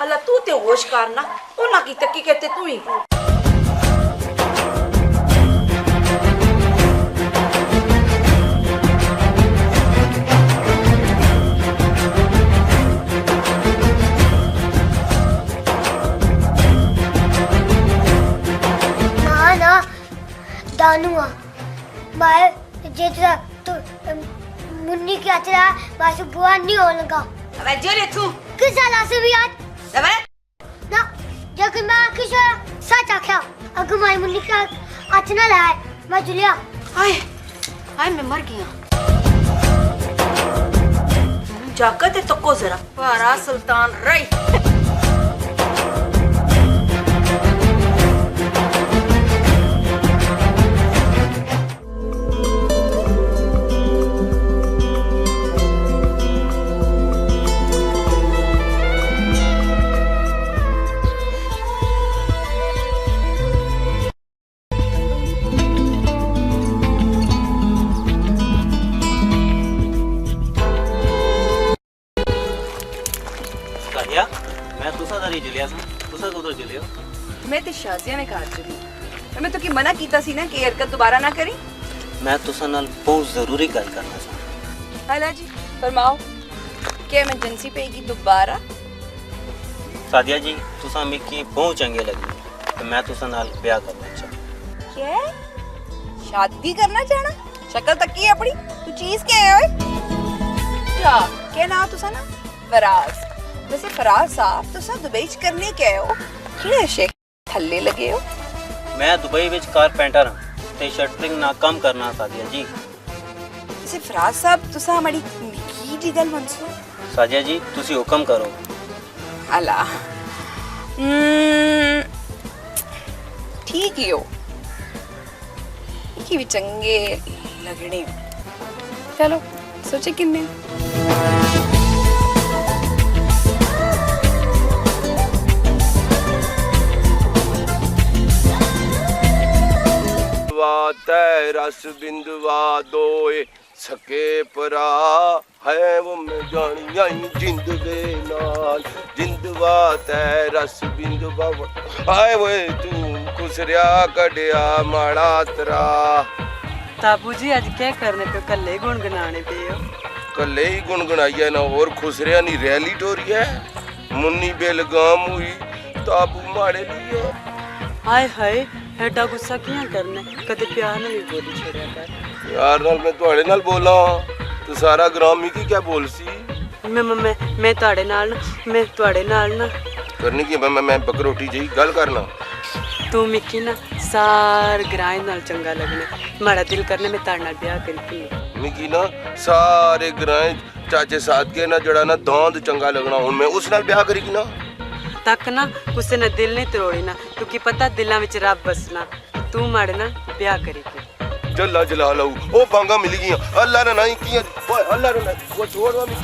अल्लाह तू ते होश करना ओ ना की तकी कहते तू ही ना ना दानुआ मैं जेतरा तो मुन्नी क्या चला बस बुआ नहीं होने लगा अबे जोरे तू किस साला से भी आज अबे ना जब मैं किस सच आख्या अगर मैं मुन्नी का अचना लाए मैं जुलिया हाय हाय मैं मर गया जाकर ते तको जरा वारा सुल्तान रही मैं ते शाजिया ने कहा चली मैं तो की मना कीता सी ना कि हरकत दोबारा ना करी मैं तुसा नाल बहुत जरूरी गल करना चाहता हाला जी फरमाओ क्या इमरजेंसी पेगी दोबारा सादिया जी तुसा मिकी बहुत चंगे लगी तो मैं तुसा नाल ब्याह करना चाहता क्या शादी करना चाहना शक्ल तक की अपनी तू चीज क्या है ओए क्या नाम तुसा ना फराज वैसे फराज साहब तुसा दुबई च करने क्या हो किहड़े शेख थल्ले लगे हो मैं दुबई विच कारपेंटर हां ते शटरिंग ना काम करना सादिया जी वैसे फराज साहब तुसा हमारी निकी दी गल मनसो सादिया जी तुसी हुक्म करो अला ठीक ही हो कि भी चंगे लगने हो चलो सोचे किन्ने तै रस बिंदवा दोए सके परा है वो मैं जानी आई जिंद दे नाल जिंदवा तै रस बिंदवा हाय वे तू खुसरिया कड़िया माड़ा तरा। ताबू जी आज क्या करने पे कल्ले गुनगुनाने पे हो? कल्ले ही गुनगुनाइया ना और खुसरिया नी रैली टोरी है मुन्नी बेलगाम हुई ताबू माड़े लिए। हाय हाय एडा गुस्सा किया करने कदे प्यार नाल भी बोली छोड़या कर। यार नाल मैं तुहाड़े नाल बोला तो सारा ग्राम ही की क्या बोल सी। मैं तुहाड़े नाल ना करनी की मैं बकरोटी जी गल करना। तू मिकी ना सार ग्रां नाल चंगा लगना माड़ा दिल करने में ताड़ नाल ब्याह करती मिकी ना सारे ग्रां चाचे साथ के ना जड़ा ना दांद चंगा लगना हुन मैं उस नाल ब्याह करेगी ना तक ना उसे ना दिल नहीं तरोड़ी ना क्योंकि पता दिलां विच रब बसना तू माड़े नाल ब्याह करेगी। जल्ला जला लो ओ बांगा मिल गई अल्लाह ने नहीं किया ओए अल्लाह ने नहीं वो छोड़वा मिकी।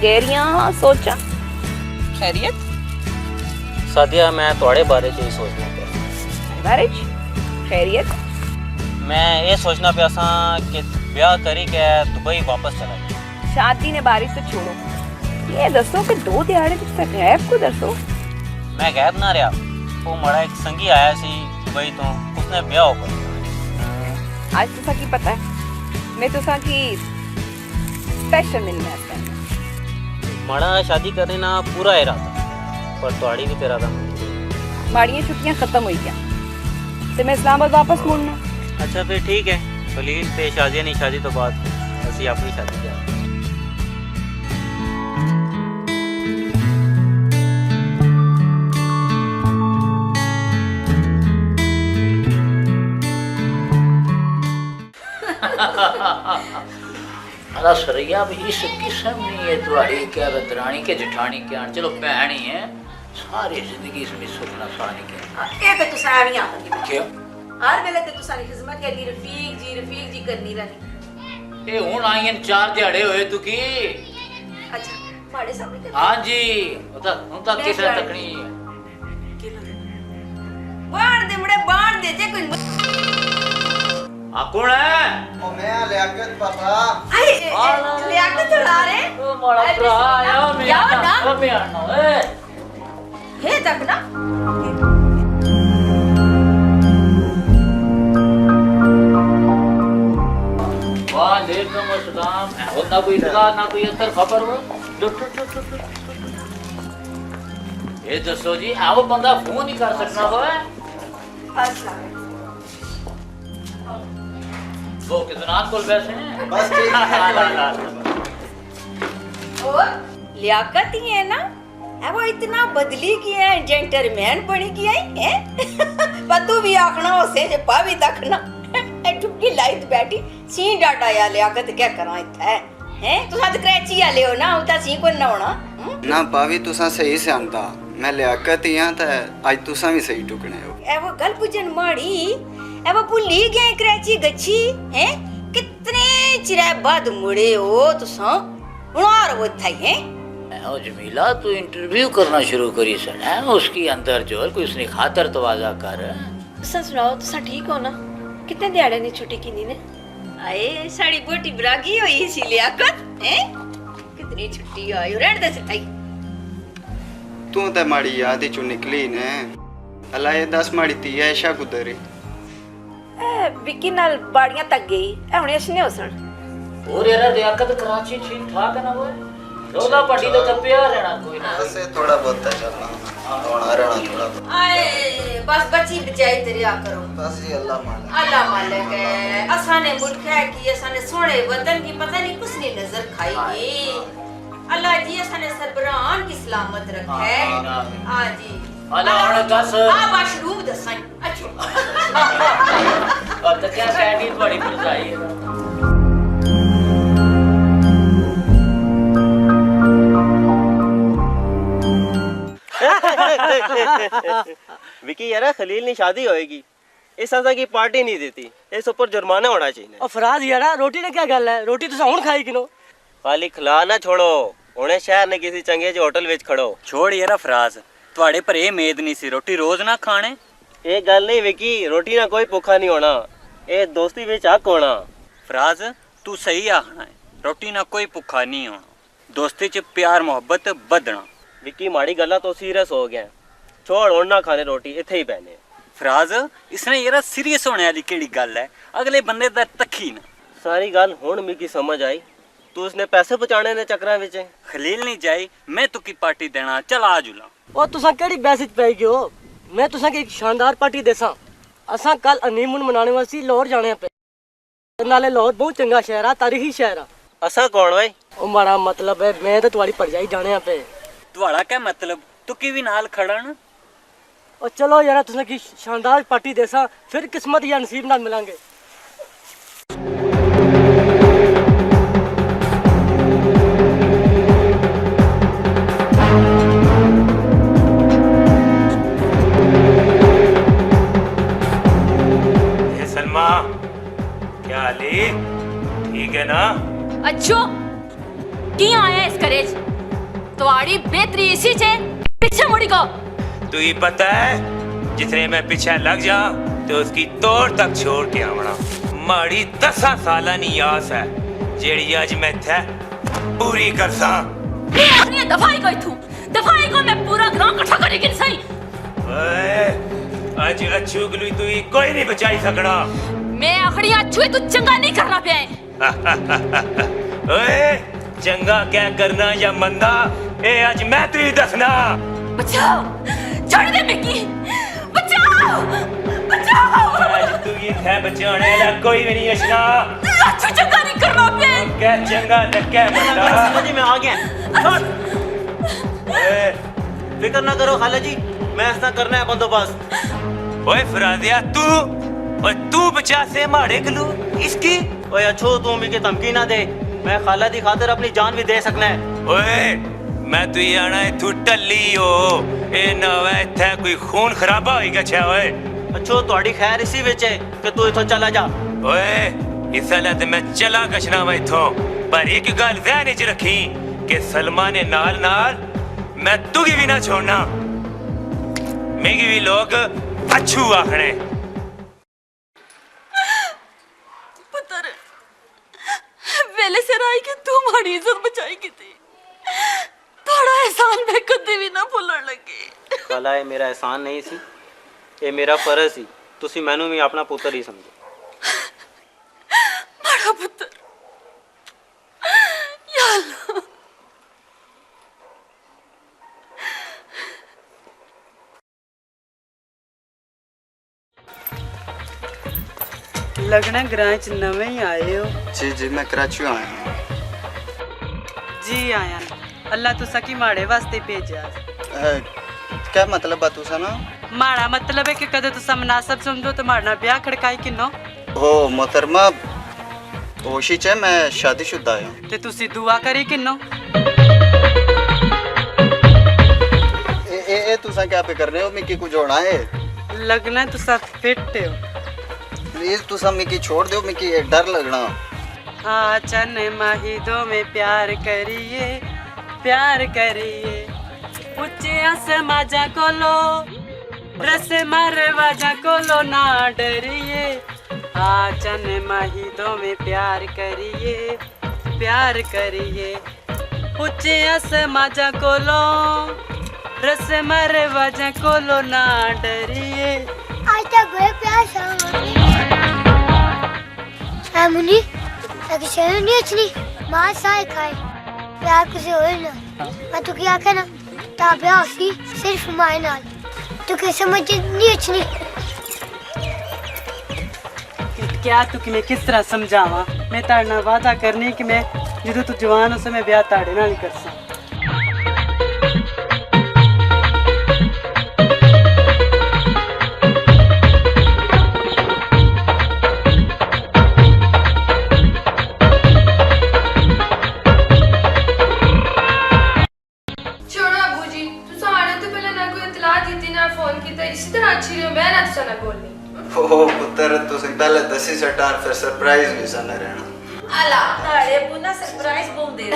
गहरियां सोचा खैरियत सादिया मैं थोड़े बारे च ही सोचना पिया। बारे च खैरियत मैं ये सोचना पिया सा कि ब्याह करी के दुबई वापस चला जाए। शादी ने बारिश तो छोड़ो ये दसो कि 2 दिहाड़े तुसा गैप को दसो। मैं गैप ना रहा वो मड़ा एक संगी आया सी दुबई तो उसने ब्याह होकर आज तुसा की पता है मैं तुसा की स्पेशल मिलना है मड़ा शादी करने ना पूरा इरादा पर तुहाड़ी भी तेरा दम माड़ियां छुट्टियां खत्म हुई गया ते मैं इस्लामाबाद वापस मुड़ना। अच्छा फिर ठीक है खलील ते शादी नहीं शादी तो बाद असी अपनी शादी कर अला सरैया भी इस किस्म नहीं है तुम्हारी क्या दरानी के जेठानी क्या चलो भैन ही है सारी जिंदगी इसमें सुखना सानी के ये तो तुसा आवियां क्यों हर वेले ते तुसा नी खिदमत के लिए रफीक जी करनी रहनी। ए हुन आईन 4 दिहाड़े होए तू की। अच्छा माड़े सामने हां जी हुन तक किस तरह तकनी बाण दे मुड़े बाण दे जे कोई आ कौन है ओ मैं लियाकत पापा आई लियाकत चला रे ओ माड़ा भरा आया मैं आना ए हे तक ना वालेकुम अस्सलाम और ना कोई इतला ना कोई असर खबर हो ये दसो जी आओ बंदा फोन ही कर सकना हो अच्छा वो कितना कोल पैसे हैं बस ठीक है और लियाकत ही है ना है वो इतना बदली किया है जेंटलमैन बनी किया है पर तू भी आखना उसे जे पावी तकना टुक्की लाइट बैठी सी डाटा या लियाकत क्या करा इथे हैं तू साथ कराची आले हो ना उता सी को ना होना ना पावी तुसा सही से आंदा मैं लियाकत ही हां त आज तुसा भी सही टुकने हो ए वो गल पुजन माड़ी ए वो भुली गए कराची गच्छी हैं कितने चिरे बाद मुड़े हो तुसा हुनार वो थाई हैं ओ जमीला तू इंटरव्यू करना शुरू करी सन है उसकी अंदर जो कोई उसने खातर तवाजा कर तुसा सुनाओ तुसा ठीक हो ना कितने दिहाड़े ने छुट्टी की ने आए साड़ी बोटी ब्रागी हुई सी लियाकत हैं कितनी छुट्टी आई रहन दे सटाई तू तो माड़ी याद ही चु निकली ने अला ये 10 माड़ी ती ऐशा गुदरी ए विकी नाल बाड़ियां तक गई ए हुने असने होसन और यार लियाकत कराची ठीक ठाक है ना वो रोला पड़ी तो तपिया रहना कोई ना ऐसे थोड़ा बहुत चलना होना रहना थोड़ा आए बस बची बचाई तेरी आ करो बस जी अल्लाह मालिक है। असाने मुल्क है कि असाने सोने वतन की पता नहीं कुछ नहीं नजर खाई। अल्लाह जी असाने सरबरान की सलामत रखे। हाँ जी अल्लाह और दस आ मशरूम दसाई अच्छो और तो क्या कहती बड़ी भरजाई है। विकी यार खलील ने शादी होएगी इस सजा की पार्टी नहीं देती इस ऊपर जुर्माना होना चाहिए। और फराज यार रोटी ने क्या गल है रोटी तुसा हुन खाई किनो खाली खिला ना छोड़ो हुणे शहर ने किसी चंगे जे होटल विच खड़ो छोड़ यार फराज ਤੁਹਾਡੇ पर ਇਹ मेद नहीं सी रोटी रोज ना खाने। ये गल नहीं विकी रोटी ना कोई भूखा नहीं होना ये दोस्ती विच हक होना। फराज तू सही आखना है रोटी ना कोई भुखा नहीं होना दोस्ती च प्यार मोहब्बत बदना। विकी माड़ी गल्ला तो सीरियस हो गया छोड़ हुण ना खाने रोटी इत्थे ही बैठने। फराज इसने यार सीरियस होने वाली केड़ी गल है अगले बंदे दा तक्की ना। सारी गल हुण मिकी समझ आई तू उसने पैसे बचाने दे चक्करां विच खलील नहीं जाई मैं तो की पार्टी देना चल आ जुला। और तुसा केड़ी बैसिज पई गयो मैं तुसा की एक शानदार पार्टी देसा। असा कल हनीमून मनाने वासी लाहौर जाने पे नाले लाहौर बहुत चंगा शहर है तारीखी शहर है। असा कौन भाई ओ मारा मतलब है मैं तो तुम्हारी भरजाई जाने पे। तुम्हारा क्या मतलब तू की भी नाल खड़न। और चलो यार तुसा की शानदार पार्टी देसा फिर किस्मत या नसीब नाल मिलांगे। सलमा क्या हाली ठीक है ना। अच्छो किया आया इस करेज तुम्हारी बेहतरी इसी चे पीछे मुड़ी को तू ही पता है जितने मैं पीछे लग जा तो उसकी तोड़ तक छोड़ के आवना माड़ी 10 साल नी आस है जेड़ी आज मैं थे पूरी करसा। ये अपनी दफाई को मैं पूरा ग्राम इकट्ठा करेगी सही। आज अच्छू गलू तू ही कोई नहीं बचाई सकना। मैं आखड़ी अच्छू तू चंगा नहीं करना पे ओए चंगा क्या करना या मंदा ए आज मैं तू ही दसना। बचाओ छोड़ दे मिकी बचाओ बचाओ आज तू ही है बचाने वाला कोई भी नहीं बचना। अच्छू चंगा नहीं करना पे क्या चंगा न क्या मंदा समझ में आ गया। फिक्र ना करो खाला जी मैं ऐसा करना है बंदोबस्त। ओए फरादिया तू बचा से मारे गलू इसकी। ओए अच्छो तू मिके धमकी ना दे मैं खाला दी खातिर अपनी जान भी दे सकना है। ओए मैं तू ही आना है तू टल्ली हो ए ना वे थे कोई खून खराबा होई गया। ओए अच्छो तुम्हारी खैर इसी विच है कि तू इथों चला जा। ओए इस साल ते मैं चला कछना वा इथों पर एक गल ध्यान च रखी कि सलमा ने नाल नाल मैं तुगी भी ना छोड़ना मिगी भी लोग अच्छू आखने। पुत्र वेले से राई के तू हमारी इज्जत बचाई की थी थोड़ा एहसान मैं कभी भी ना भुलण लगी। खाला ये मेरा एहसान नहीं सी ये मेरा फर्ज सी तुसी मैनू भी अपना पुत्र ही समझो। बड़ा पुत्र या अल्लाह लगना ग्रां च नवे ही आए हो। जी जी मैं कराची आया हूँ। जी आया अल्लाह तुसा की माड़े वास्ते भेजा। क्या मतलब है तुसा ना माड़ा मतलब है कि कदे तुसा मुनासिब समझो तो माड़ना ब्याह खड़काई किन्नो। हो मोहतरमा होशी च मैं शादीशुदा हूँ ते तुसी दुआ करी किन्नो। ए तुसा क्या पे कर रहे हो मिकी कुछ होना है। लगना तुसा फिट हो प्लीज तुसा मिकी छोड़ दो मिकी डर लगना। हाँ चन माही दो में प्यार करिए ऊंचे समाजा कोलो रस मरवाजा कोलो ना डरिए। हाँ चन माही दो में प्यार करिए ऊंचे समाजा कोलो रस मरवाजा कोलो ना डरिए। आज तक गोए प्यार सा मुनी ताकि शहर नहीं अच्छी मां साए खाए प्यार कुछ होए ना मैं तो क्या कहना ता ब्याह सी सिर्फ माए नाल तू के समझ नहीं अच्छी क्या तू कि मैं किस तरह समझावा मैं तारे नाल वादा करनी कि मैं ਜਦੋਂ ਤੂੰ ਜਵਾਨ ਉਸ ਮੈਂ ਵਿਆਹ ਤਾੜੇ ਨਾਲ ਹੀ ਕਰਸਾਂ छोड़ो अबू जी तुसा आने तो पहले ना कोई इतला दी ना फोन किया इसी तरह अच्छी रही मैं ना तुसा ना बोलनी ओ पुत्र तुसी पहले दसी सटार फिर सरप्राइज भी सन रहना अला तारे पुना सरप्राइज बहुत दे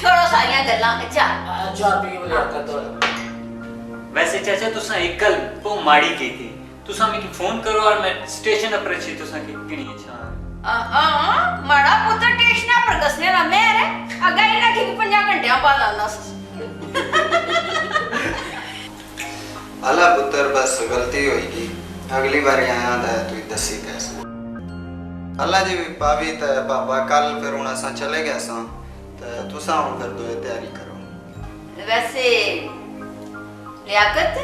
छोड़ो सारियां गल्लां चाह पी लिया कर दो वैसे चाचा तुसा एक गल बहुत माड़ी की थी तुसा मिकी फोन करो और मैं स्टेशन पर अच्छी तुसा की किनी अच्छा माड़ा पुत्र स्टेशन पर गसने ना मैं रे अगा इना की 50 घंटे बाद आना अला पुत्र बस गलती होगी अगली बार आया था तू दसी कैसे अल्लाह जी भी भाभी ते पापा कल फिर हुन असा चले गए सा ते तुसा हुन फिर दो तैयारी करो वैसे लियाकत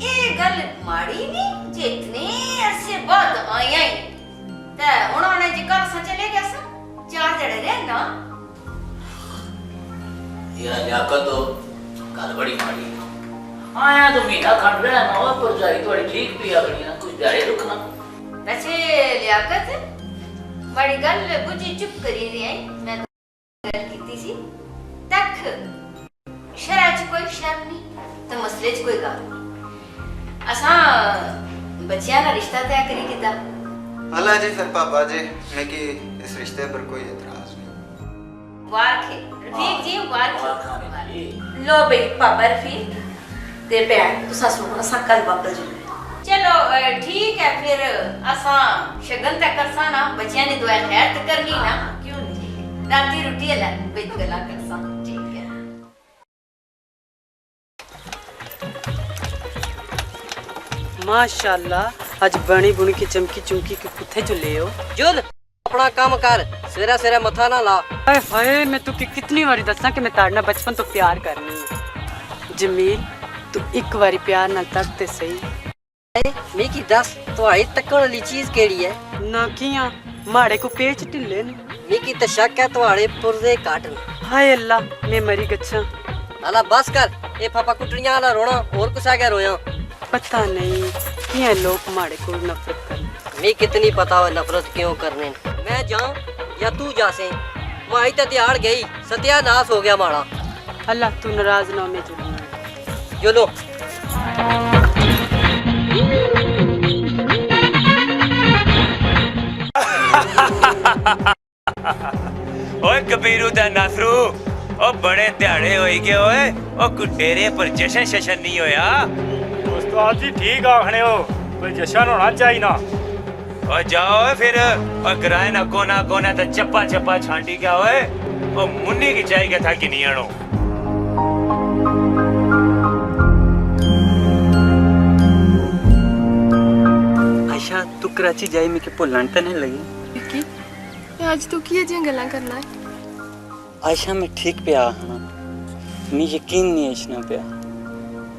ये गल माड़ी नहीं जे इतने अरसे बाद आया ही ते उन्होंने जी कल सा चले गया सा 4 जड़े रहना यार लियाकत तो गल बड़ी माड़ी आया तो महीना खंड रहना और पर जाई थोड़ी ठीक भी अगली ना कुछ जाए रुकना वैसे लियाकत बड़ी गल बुझी चुप करी रही है मैं गल कीती सी तक शरह च कोई शर्म नहीं तो मसले च कोई गल नहीं असा बच्चियां दा रिश्ता तय करी किदा अल्लाह जी फिर पापा जी मैं कि इस रिश्ते पर कोई एतराज नहीं वार खे रफीक जी वार खे लो भाई पापा रफीक ते भैन तुसा सुनो असा कल वापस चलो ठीक है फिर असा शगन तक करसा ना बच्चियां ने दुआ खैर तक करनी ना क्यों नहीं राती रोटी है बेद गला करसा ठीक है माशाल्लाह आज बनी बुनी की चमकी चुमकी के कुत्थे चले हो जुल अपना काम कर सवेरे सवेरे मथा ना ला हाय हाय मैं तू कितनी बारी दसा कि मैं ताड़ना बचपन तो प्यार करनी है जमील तू एक बारी प्यार ना तक ते सही मिकी दस तुम्हारी तकण वाली चीज केड़ी है ना किया माड़े को पेच ढिले ने मिकी तो शक है तुम्हारे पुरजे काटन हाय अल्लाह मैं मरी गच्छा अला बस कर ये पापा कुटरियां वाला रोना और कुछ आ गया रोया पता नहीं किया लोग माड़े को नफरत कर मैं कितनी पता है नफरत क्यों करने मैं जाऊं या तू जा से माई तो दिहाड़ गई सत्यानाश हो गया माड़ा अल्लाह तू नाराज ना मैं जुलूं चलो ओए कबीरू दा नासरू ओ बड़े ध्याड़े होई गए ओए ओ कुटेरे पर जशन शशन नहीं होया उस्ताद जी ठीक आखने हो कोई जशन होना चाहिए ना ओ जाओ फिर और ग्राए ना कोना तो चप्पा चप्पा छांटी क्या ओए ओ मुन्नी की चाय क्या था कि नहीं आनो आयशा तू कराची जाई मिके भुलन तो नहीं लगी विक्की आज तू किए जियां गल्लां करना है आयशा मैं ठीक पे आ हाँ मैं यकीन नहीं इतना पे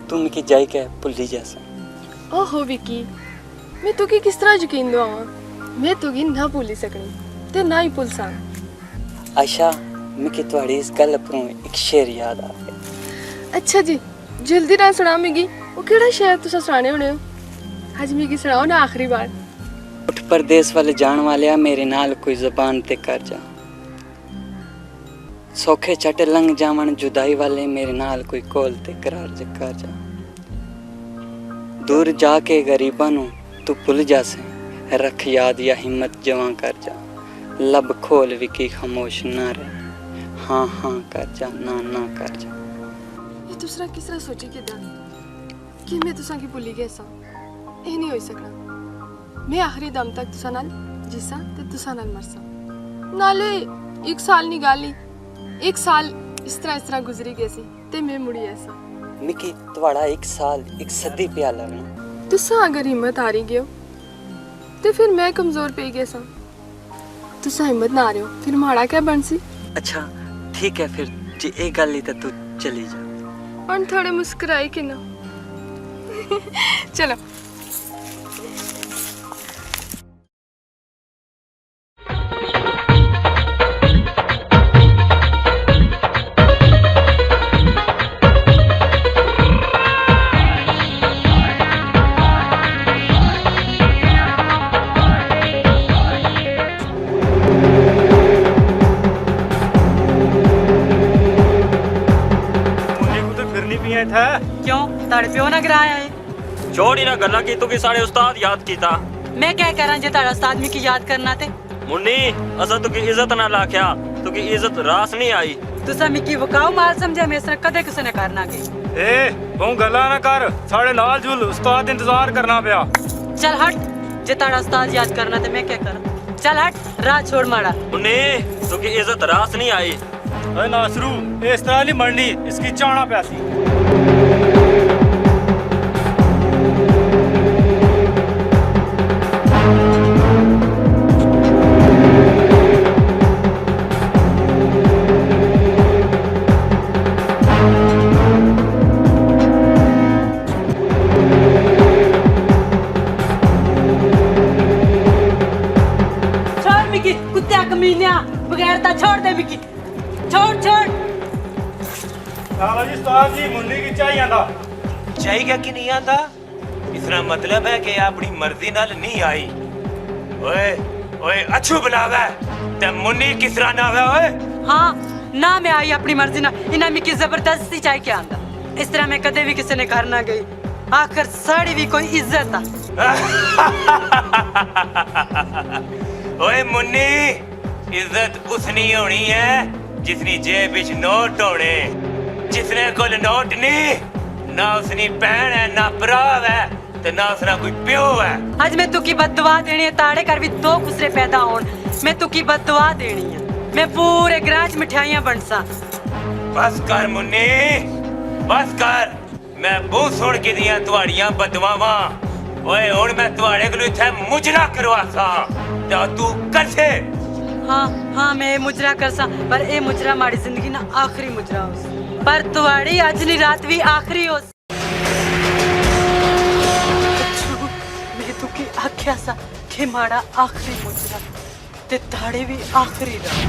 तू मिकी जाई के भुली जैसा ओहो विक्की मैं तुकी किस तरह यकीन दवावां मैं तुकी ना भूली सकनी ते ना ही भूल सा आयशा मिकी तुम्हारी इस गल पर एक शेर याद आ गया अच्छा जी जल्दी ना सुना मिगी वो केड़ा शेर तुसा सुनाने होने हो आज मिगी सुनाओ ना आखिरी बार उठ परदेस वाले जान वाले मेरे नाल कोई जबान ते कर जा सौखे चट लंघ जावन जुदाई वाले मेरे नाल कोई कोल ते करार जा कर जा दूर जाके गरीबां नू तू भुल जासे रख याद या हिम्मत जवां कर जा लब खोल विकी खामोश ना रहे हाँ हाँ कर जा ना कर जा ये दूसरा किस तरह सोची किदा कि मैं तुसा की भुली गया सा ਇਹ नहीं हो सकना मैं आखिरी दम तक तुसा नाल जिसा ते तुसा नाल मरसा नाले एक साल निकाली एक साल इस तरह गुजरी गई सी ते मैं मुड़ी ऐसा मिकी तुम्हारा एक साल एक सदी पिया लगना तुसा अगर हिम्मत हारी गयो ते फिर मैं कमजोर पे गया सा तुसा हिम्मत ना आ रहे हो फिर माड़ा क्या बन सी अच्छा ठीक है फिर जे एक गल ही तो तू चली जा। ਹੁਣ ਥੋੜੇ ਮੁਸਕਰਾਈ ਕਿ ਨਾ ਚਲੋ था क्यों ताड़े प्यो ना गिराया है छोड़ी ना गल्ला की तू कि साढ़े उस्ताद याद कीता। मैं क्या करा जे ताड़ा उस्ताद मी की याद करना ते मुन्नी असा तू की इज्जत ना लाख्या तू की इज्जत रास नहीं आई। तुसा मिकी वकाऊ मार समझा मैं इसने कदे किसी ने करना गई। ए तू गल्ला ना कर साढ़े नाल जुल उस्ताद इंतजार करना पिया। चल हट जे ताड़ा उस्ताद याद करना ते मैं क्या करा। चल हट राह छोड़ माड़ा। मुन्नी तू की इज्जत रास नहीं आई। अरे नासरू इस तरह नहीं मरनी इसकी चाणा प्यासी। कुत्ते कमीनिया बगैर ता छोड़ दे मिकी छोड़ छोड़। साला जी उस्ताद जी मुन्नी की चाहिए आंदा। चाहिए कि नहीं आंदा इसका मतलब है कि अपनी मर्जी नाल नहीं आई। ओए ओए अच्छू बुलावे ते मुन्नी किस तरह ना आवे ओए। हाँ ना मैं आई अपनी मर्जी ना इना मिकी जबरदस्ती चाहिए क्या आंदा। इस तरह मैं कदे भी किसी ने घर ना गई आखिर साड़ी भी कोई इज्जत आ। ओए मुन्नी इज्जत उसनी होनी है जिसनी जेब विच नोट होने। जिसने कोल नोट नहीं ना उसनी भैन है ना भरा है ते ना उसना कोई प्यो है। आज मैं तू की बददुआ देनी है ताड़े कर भी दो खुसरे पैदा होन मैं तू की बददुआ देनी है। मैं पूरे ग्रां च मिठाइयां बनसा। बस कर मुन्नी बस कर मैं बहुत सुन के दिया तुहाड़ियां बददुआवां। ओए हुण मैं तुहाड़े कोल इत्थे मुजरा करवासा ते तू करसे। हाँ हाँ मैं मुजरा करसा पर ए मुजरा माड़ी जिंदगी ना आखिरी मुजरा होस पर तुहाड़ी आज नी रात भी आखिरी होस। मैं तू की आख्या सा के माड़ा आखिरी मुजरा ते ताड़े भी आखिरी रात।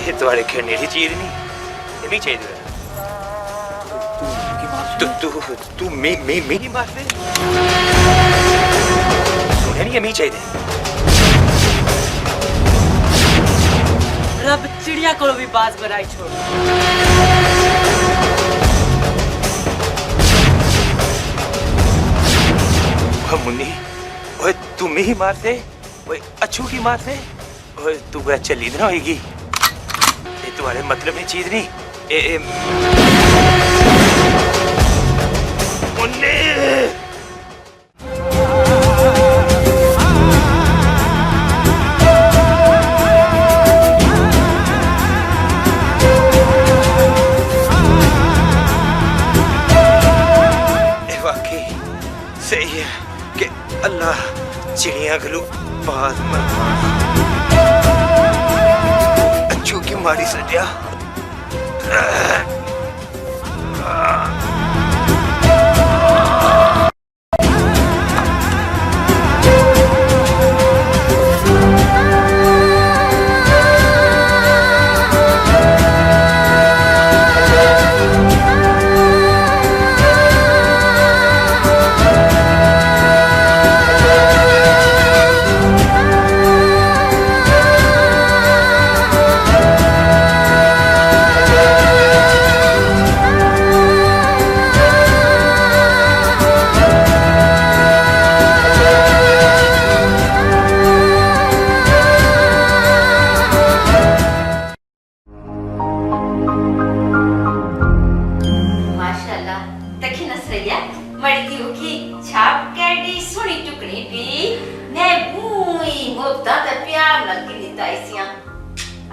ये तुहाड़े खेने दी चीज नहीं चाहिए। तू मेरी बात से सुने नहीं हमें चाहिए। रब चिड़िया को भी बाज बनाई छोड़। मुन्नी ओए तुम ही मारते ओए अच्छू की मारते ओए तू वह चली ना होएगी। ये तुम्हारे मतलब में चीज नहीं मुन्नी। वाकई सही है कि अल्लाह चिड़िया गलू बाज मरवा अच्छू की मारी सटिया।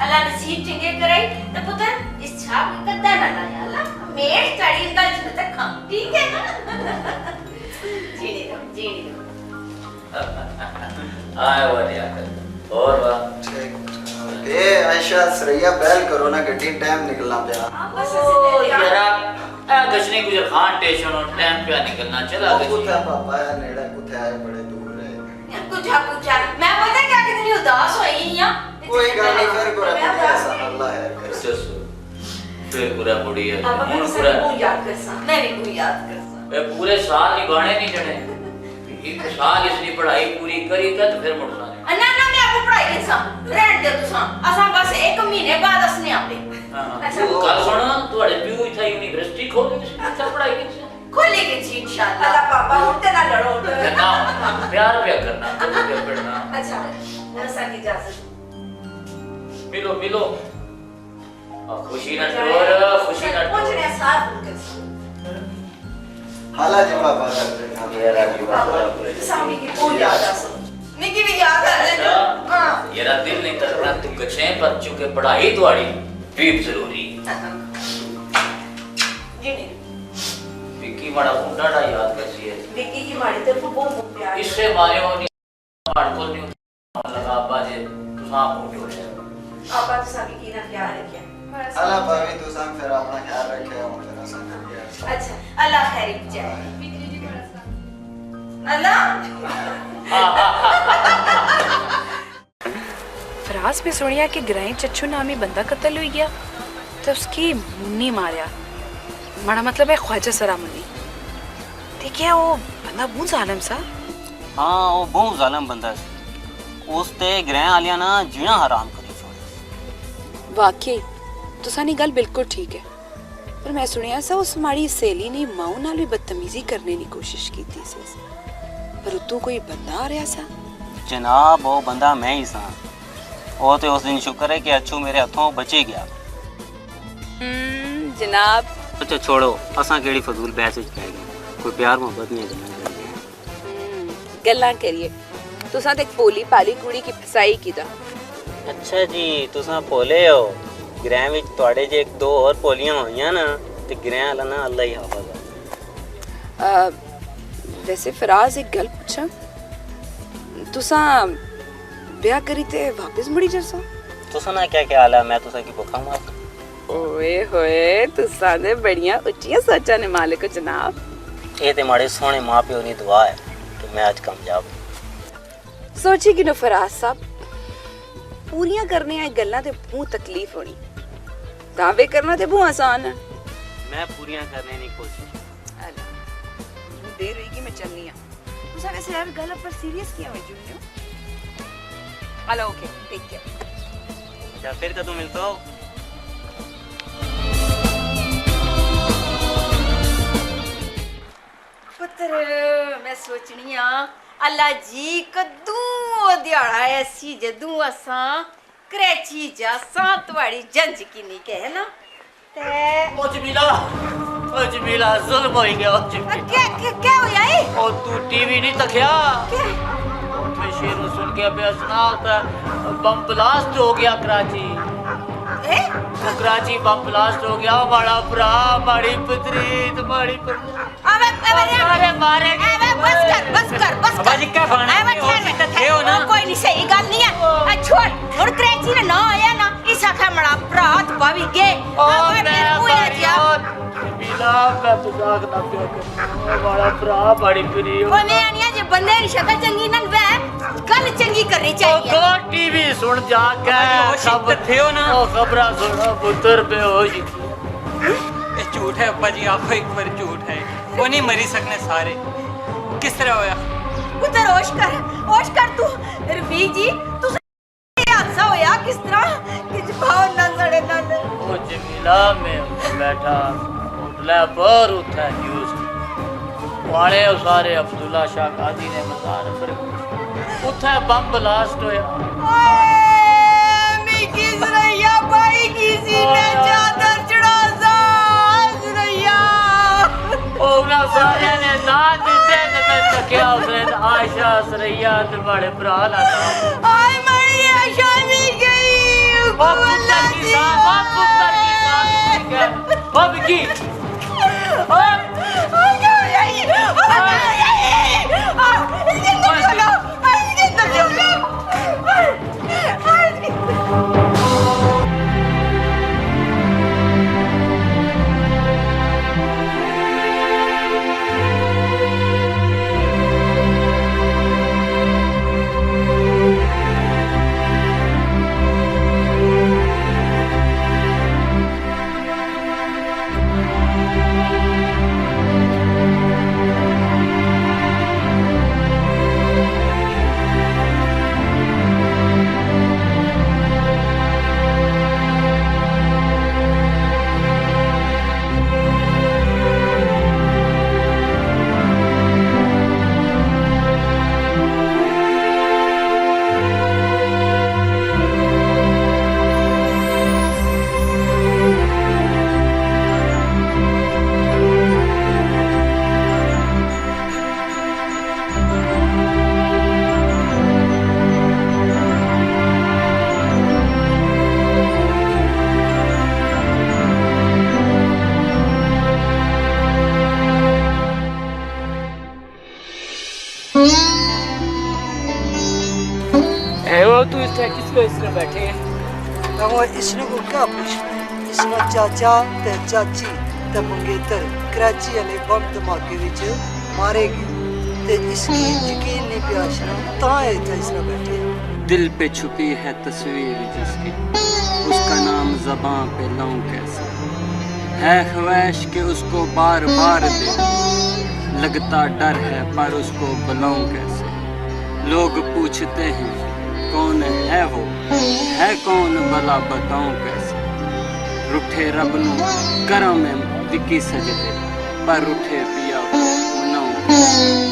अल्लाह नसीब चंगे कराई तो पुत्र इस छाप का कद्दा ना लाया अल्लाह मेर चढ़ी का तक खा ठीक है ना जीने दो आए वो लियाकत और वाह ए आयशा सरैया पहल करो ना गड्डी टाइम निकलना पिया ओ यारा आ गजनी गुजर खान स्टेशन और टाइम पे निकलना चला कुत्ता पापा है नेड़ा कुत्ते आए बड़े दूर है कुछ मैं पता क्या कितनी उदास हुई हूं कोई गल नहीं फिर कोई ऐसा अल्लाह है फिर पूरा बुढ़ी है पापा मैं पूरा याद करसा मैं भी कोई याद करसा मैं पूरे साल निभाने नहीं चढ़े एक साल इसकी पढ़ाई पूरी करी तो फिर मुड़ना नहीं ना ना मैं आपको पढ़ाई करसा रहन दे तुसा असा बस एक महीने बाद असने आवे तू कल सुन ਤੁਹਾਡੇ ਪਿਓ ਇੱਥੇ ਯੂਨੀਵਰਸਿਟੀ ਖੋਲੀ ਕਿੱਥੇ ਪੜਾਈ ਕੀਤੀ खोलेगी जी इंशाल्लाह अल्लाह पापा उठते ना लड़ो करना प्यार प्यार करना कभी प्यार पढ़ना अच्छा नरसा की इजाजत मिलो मिलो खुशी ना छोड़ खुशी ना कुछ नहीं साथ कर हाला जी पापा कर मेरा जी बाबा सामी की पूरी याद आ निकी भी याद है हां मेरा दिल नहीं करता तू गछे पर चुके पढ़ाई तुम्हारी भी जरूरी जी नहीं विक्की बड़ा मुंडा दा याद कैसी है विक्की की माड़ी तरफ बहुत प्यार इससे मारे हो नहीं मार को नहीं लगा बाजे तू सांप हो गया आपा तो सामी की ना ख्याल रखे अल्लाह पावी तू संग फिर अपना ख्याल रखे हम फिर संग कर गया अच्छा अल्लाह खैर जाए फराज में सुनिया कि ग्राई चच्चू नामी बंदा कत्ल हुई गया तो उसकी मुन्नी मारिया माड़ा मतलब है ख्वाजा सरा मुन्नी देखिए वो बंदा बहुत जालिम सा हाँ वो बहुत जालिम बंदा है उसते ग्रह आलिया ना जीना हराम करी छोड़े वाकई तुसानी गल बिल्कुल ठीक है पर मैं सुनिया सा उस माड़ी सहेली ने माऊ नाल भी बदतमीजी करने की कोशिश की थी पर उतों कोई बंदा आ रहा सा जनाब वो बंदा मैं ही सा वो तो उस दिन शुक्र है कि अच्छू मेरे हाथों बचे गया जनाब अच्छा छोड़ो असा केड़ी फजूल बहस विच पै गए कोई प्यार मोहब्बत नहीं गल्लां गल्लां करिए तुसा ते पोली पाली कुड़ी की फसाई कीदा अच्छा जी तुसा पोले हो ग्रह विच ਤੁਹਾਡੇ ਜੇ ਇੱਕ ਦੋ ਹੋਰ ਪੋਲੀਆਂ ਹੋਈਆਂ ਨਾ ਤੇ ग्रह वाला ना अल्लाह ही हाफिज है वैसे फराज एक गल पूछा तुसा ब्याह करी ते वापस मुड़ी जरसा तुसा ना क्या ख्याल है मैं तुसा की भुखा मार ओए होए तुसा ने बढ़िया उच्चियां सोचा ने मालिक जनाब ये ते माड़े सोने मां प्यो दी दुआ है कि मैं आज कामयाब सोची कि नो फराज साहब पूरियां करने आ गल्लां ते बहुत तकलीफ होनी दावे करना ते बहुत आसान है मैं पूरियां करने की कोशिश देर हुई कि मैं चलनी है तुसा वैसे यार गल पर सीरियस क्यों है जूनियो हेलो ओके टेक केयर अच्छा फिर कदों मिलते हो पुत्र मैं सोचनी हां अल्लाह जी कदू दिहाड़ा ऐसी जदू असा कराची जासा तुम्हारी जंज की नहीं कहे ना ते ओ जमीला जुल्म हो गया ओ जमीला क्या होया है ओ तू टीवी नहीं तकिया मैं शेर सुन के अबे सुना बम ब्लास्ट हो गया कराची कराची बम ब्लास्ट हो गया हमारा भरा हमारी पुत्री तुम्हारी अबे मारे बस कर बाजी क्या खाना है हो ना कोई नहीं सही गल नहीं है छोड़ हुन कराची ने ना आया ना इस आखा मड़ा प्रात पावी गे जमीला मैं तुझा ना प्यार कर हमारा भरा बड़ी प्री ओ मैं आनिया जे बंदे दी शक्ल चंगी ना वे गल चंगी करनी चाहिए तो टीवी सुन जाके सब थे हो ना ओ खबरा सुनो पुत्र बेहोश ये झूठ है अब्बा जी आप एक बार झूठ है वो नहीं मरी सकने सारे किस तरह होया पुत्र होश कर तू रफी जी तू हादसा होया किस तरह कि भाव ना सड़े ना ओ जमीला में बैठा उठला पर उठा न्यूज़ वाले सारे अब्दुल्ला शाह काजी ने मजार पर उठा बम ब्लास्ट होया मैं किस रैया भाई किसी ने चादर चढ़ा सा रैया ओ ना सारे ने दाद दे मैं तकिया उसने आयशा सरैया ते बड़े भरा ला आय मरी आयशा भी गई ओ पुत्र की साहब ओ विकी ओ क्यों तू इस तरह किस इस तरह बैठे है? वो इसने को क्या पूछ? इसका चाचा ते चाची ते मंगेतर कराची वाले बम धमाके विच मारे गए ते इसकी यकीन नहीं पिया इसने ता इतना इसने बैठे। दिल पे छुपी है तस्वीर जिसकी, उसका नाम ज़बां पे लाऊं कैसे, है ख्वाहिश कि उसको बार बार दे, लगता डर है पर उसको बुलाऊं कैसे। लोग पूछते हैं कौन है वो, है कौन भला बताऊं कैसे। रूठे रब नू करां मैं विकी सजदे, पर रूठे पिया मनाऊं कैसे।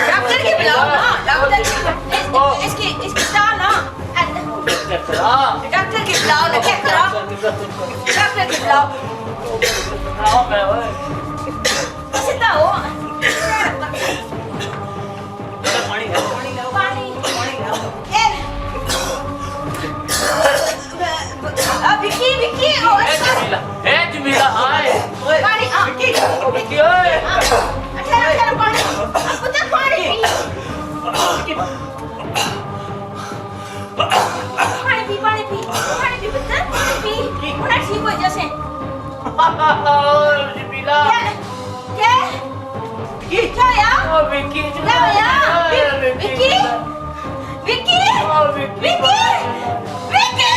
डॉक्टर के बुलाओ ना, डॉक्टर इसकी डाल ना, डॉक्टर के बुलाओ ना, क्या करा? डॉक्टर के बुलाओ। सीधा हो। विकी विकी ए जमीला आए पानी आ विकी ओए अच्छा पानी पुत्र पानी पी पानी पी पुत्र पी होना ठीक हो जैसे जमीला क्या क्या यार विकी क्या यार विकी विकी विकी विकी